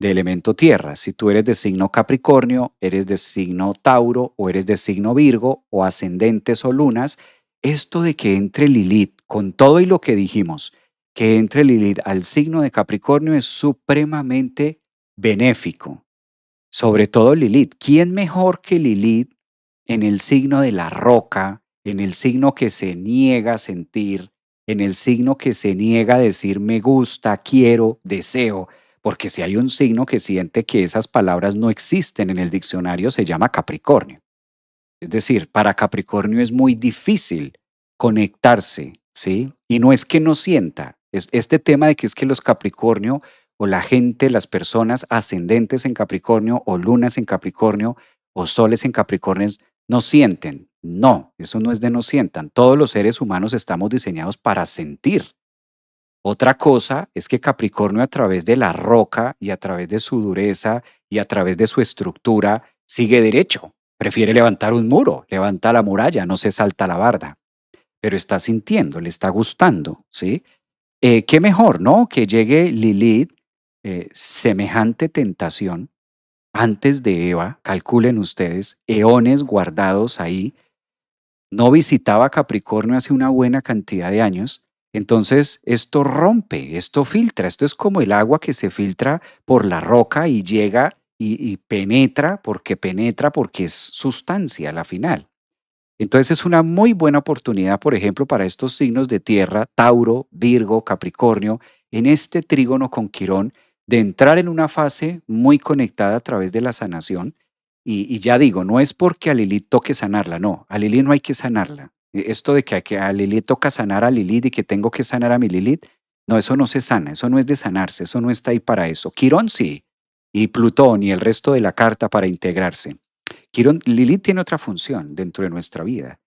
de elemento tierra. Si tú eres de signo Capricornio, eres de signo Tauro o eres de signo Virgo o ascendentes o lunas, esto de que entre Lilith, con todo y lo que dijimos, que entre Lilith al signo de Capricornio es supremamente benéfico. Sobre todo Lilith. ¿Quién mejor que Lilith en el signo de la roca, en el signo que se niega a sentir, en el signo que se niega a decir me gusta, quiero, deseo? Porque si hay un signo que siente que esas palabras no existen en el diccionario, se llama Capricornio. Es decir, para Capricornio es muy difícil conectarse, ¿sí? Y no es que no sienta, es este tema de que es que los Capricornio o la gente, las personas ascendentes en Capricornio o lunas en Capricornio o soles en Capricornio no sienten. No, eso no es de no sientan. Todos los seres humanos estamos diseñados para sentir. Otra cosa es que Capricornio a través de la roca y a través de su dureza y a través de su estructura sigue derecho. Prefiere levantar un muro, levanta la muralla, no se salta la barda, pero está sintiendo, le está gustando, ¿sí? Qué mejor, ¿no? Que llegue Lilith, semejante tentación, antes de Eva, calculen ustedes, eones guardados ahí, no visitaba Capricornio hace una buena cantidad de años, entonces esto rompe, esto filtra, esto es como el agua que se filtra por la roca y llega y penetra porque es sustancia a la final. Entonces es una muy buena oportunidad, por ejemplo, para estos signos de tierra, Tauro, Virgo, Capricornio, en este trígono con Quirón, de entrar en una fase muy conectada a través de la sanación. Y ya digo, no es porque a Lilith toque sanarla, no, a Lilith no hay que sanarla. Esto de que a Lilith toca sanar a Lilith y que tengo que sanar a mi Lilith, no, eso no se sana, eso no es de sanarse, eso no está ahí para eso. Quirón sí, y Plutón y el resto de la carta para integrarse. Quirón, Lilith tiene otra función dentro de nuestra vida.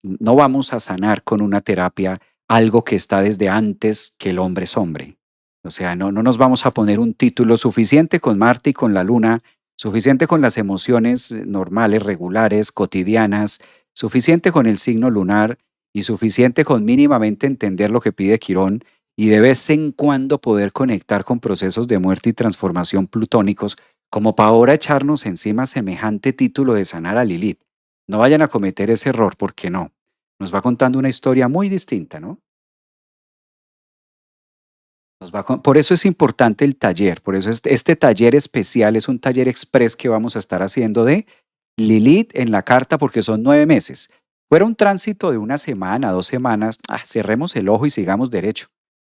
No vamos a sanar con una terapia algo que está desde antes que el hombre es hombre. O sea, no nos vamos a poner un título suficiente con Marte y con la Luna, suficiente con las emociones normales, regulares, cotidianas, suficiente con el signo lunar y suficiente con mínimamente entender lo que pide Quirón y de vez en cuando poder conectar con procesos de muerte y transformación plutónicos como para ahora echarnos encima semejante título de sanar a Lilith. No vayan a cometer ese error, porque no. Nos va contando una historia muy distinta, ¿no? Por eso es importante el taller, por eso este taller especial es un taller express que vamos a estar haciendo de Lilith en la carta porque son 9 meses. Fuera un tránsito de una semana, 2 semanas, cerremos el ojo y sigamos derecho.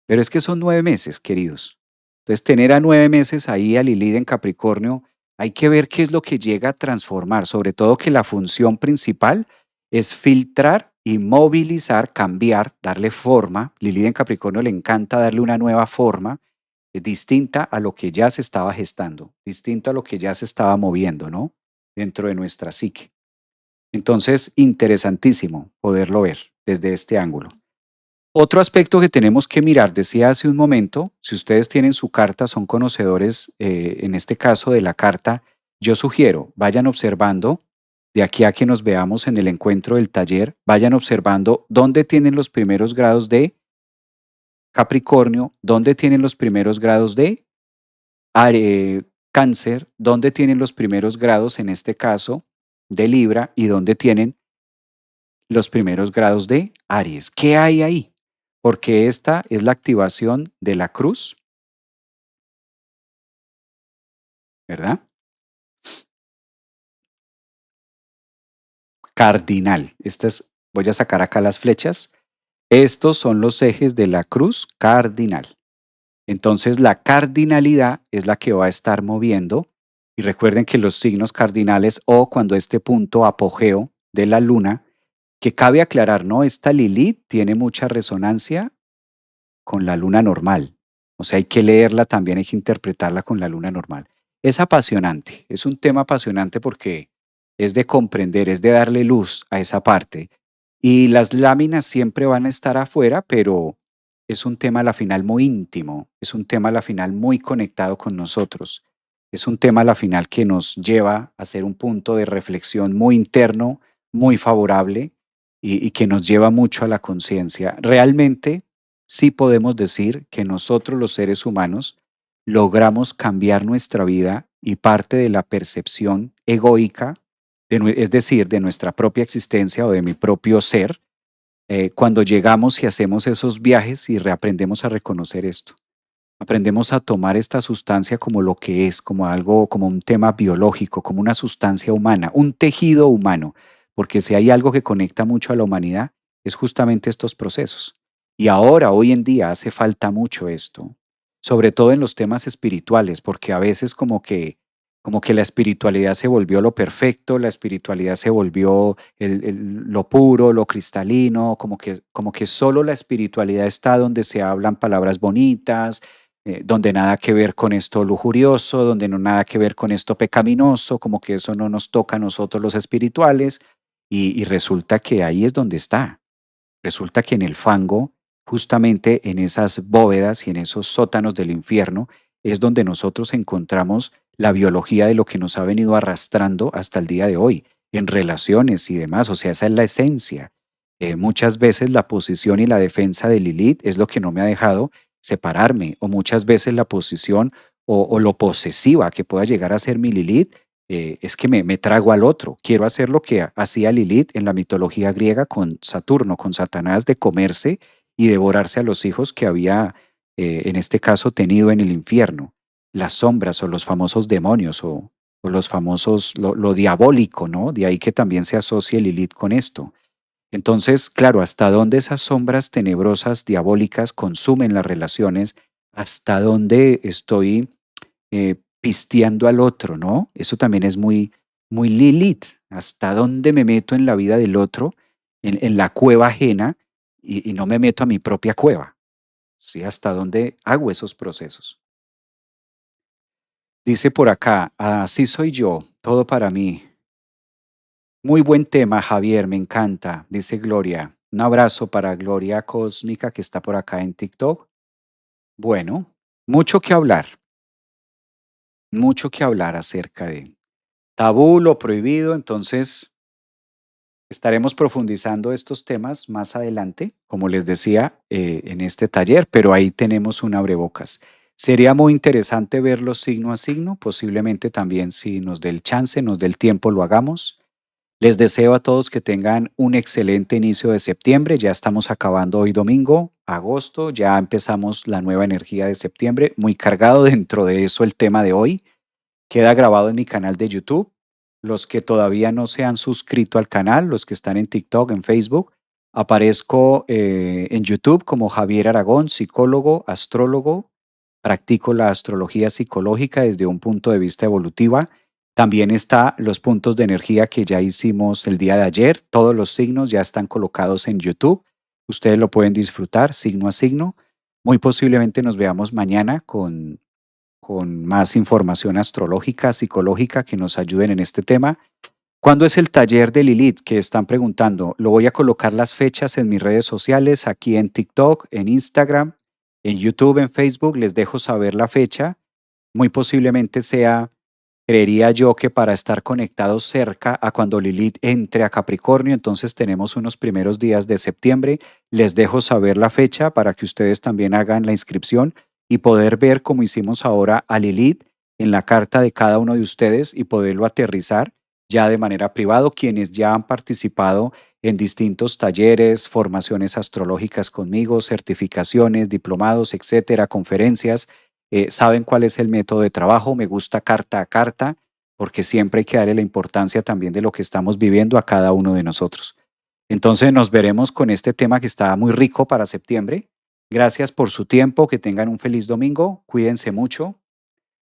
Pero es que son 9 meses, queridos. Entonces, tener a 9 meses ahí a Lilith en Capricornio, hay que ver qué es lo que llega a transformar, sobre todo que la función principal es filtrar y movilizar, cambiar, darle forma. Lilith en Capricornio le encanta darle una nueva forma, distinta a lo que ya se estaba gestando, distinto a lo que ya se estaba moviendo, ¿no? Dentro de nuestra psique. Entonces, interesantísimo poderlo ver desde este ángulo. Otro aspecto que tenemos que mirar, decía hace un momento, si ustedes tienen su carta, son conocedores, en este caso de la carta, yo sugiero, vayan observando, de aquí a que nos veamos en el encuentro del taller, vayan observando dónde tienen los primeros grados de Capricornio, dónde tienen los primeros grados de Cáncer, dónde tienen los primeros grados, en este caso, de Libra, y dónde tienen los primeros grados de Aries. ¿Qué hay ahí? Porque esta es la activación de la cruz, ¿verdad? Cardinal. Voy a sacar acá las flechas. Estos son los ejes de la cruz cardinal. Entonces la cardinalidad es la que va a estar moviendo. Y recuerden que los signos cardinales o cuando este punto apogeo de la luna, que cabe aclarar, ¿no? Esta Lilith tiene mucha resonancia con la luna normal. O sea, hay que leerla también, hay que interpretarla con la luna normal. Es apasionante, es un tema apasionante porque es de comprender, es de darle luz a esa parte. Y las láminas siempre van a estar afuera, pero es un tema a la final muy íntimo, es un tema a la final muy conectado con nosotros. Es un tema a la final que nos lleva a ser un punto de reflexión muy interno, muy favorable y que nos lleva mucho a la conciencia. Realmente sí podemos decir que nosotros los seres humanos logramos cambiar nuestra vida y parte de la percepción egoica, es decir, de nuestra propia existencia o de mi propio ser, cuando llegamos y hacemos esos viajes y reaprendemos a reconocer esto. Aprendemos a tomar esta sustancia como lo que es, como algo, como un tema biológico, como una sustancia humana, un tejido humano, porque si hay algo que conecta mucho a la humanidad, es justamente estos procesos. Y ahora, hoy en día, hace falta mucho esto, sobre todo en los temas espirituales, porque a veces como que la espiritualidad se volvió lo perfecto, la espiritualidad se volvió lo puro, lo cristalino, como que solo la espiritualidad está donde se hablan palabras bonitas, donde nada que ver con esto lujurioso, donde no nada que ver con esto pecaminoso, como que eso no nos toca a nosotros los espirituales, y resulta que ahí es donde está. Resulta que en el fango, justamente en esas bóvedas y en esos sótanos del infierno, es donde nosotros encontramos la biología de lo que nos ha venido arrastrando hasta el día de hoy, en relaciones y demás. O sea, esa es la esencia. Muchas veces la posición y la defensa de Lilith es lo que no me ha dejado separarme, o muchas veces la posición o lo posesiva que pueda llegar a ser mi Lilith es que me trago al otro. Quiero hacer lo que hacía Lilith en la mitología griega con Saturno, con Satanás, de comerse y devorarse a los hijos que había, en este caso, tenido en el infierno. Las sombras o los famosos demonios o los famosos, lo diabólico, ¿no? De ahí que también se asocia Lilith con esto. Entonces, claro, hasta dónde esas sombras tenebrosas, diabólicas, consumen las relaciones, hasta dónde estoy pisteando al otro, ¿no? Eso también es muy, muy Lilith. Hasta dónde me meto en la vida del otro, en la cueva ajena, y no me meto a mi propia cueva, ¿sí? Hasta dónde hago esos procesos. Dice por acá, así soy yo, todo para mí. Muy buen tema, Javier, me encanta, dice Gloria. Un abrazo para Gloria Cósmica que está por acá en TikTok. Bueno, mucho que hablar acerca de tabú, lo prohibido, entonces estaremos profundizando estos temas más adelante, como les decía, en este taller, pero ahí tenemos un abrebocas. Sería muy interesante verlo signo a signo, posiblemente también si nos dé el chance, nos dé el tiempo, lo hagamos. Les deseo a todos que tengan un excelente inicio de septiembre. Ya estamos acabando hoy domingo, agosto, ya empezamos la nueva energía de septiembre, muy cargado dentro de eso el tema de hoy. Queda grabado en mi canal de YouTube. Los que todavía no se han suscrito al canal, los que están en TikTok, en Facebook, aparezco en YouTube como Javier Aragón, psicólogo, astrólogo. Practico la astrología psicológica desde un punto de vista evolutiva. También está los puntos de energía que ya hicimos el día de ayer. Todos los signos ya están colocados en YouTube. Ustedes lo pueden disfrutar signo a signo. Muy posiblemente nos veamos mañana con más información astrológica, psicológica que nos ayuden en este tema. ¿Cuándo es el taller de Lilith que están preguntando? Lo voy a colocar las fechas en mis redes sociales, aquí en TikTok, en Instagram, en YouTube, en Facebook. Les dejo saber la fecha. Muy posiblemente sea, creería yo, que para estar conectados cerca a cuando Lilith entre a Capricornio, entonces tenemos unos primeros días de septiembre. Les dejo saber la fecha para que ustedes también hagan la inscripción y poder ver como hicimos ahora a Lilith en la carta de cada uno de ustedes y poderlo aterrizar ya de manera privada, quienes ya han participado en distintos talleres, formaciones astrológicas conmigo, certificaciones, diplomados, etcétera, conferencias, saben cuál es el método de trabajo. Me gusta carta a carta, porque siempre hay que darle la importancia también de lo que estamos viviendo a cada uno de nosotros. Entonces nos veremos con este tema que está muy rico para septiembre. Gracias por su tiempo, que tengan un feliz domingo, cuídense mucho.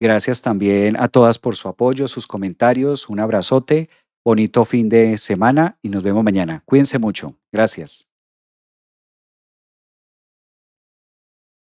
Gracias también a todas por su apoyo, sus comentarios, un abrazote, bonito fin de semana y nos vemos mañana. Cuídense mucho. Gracias.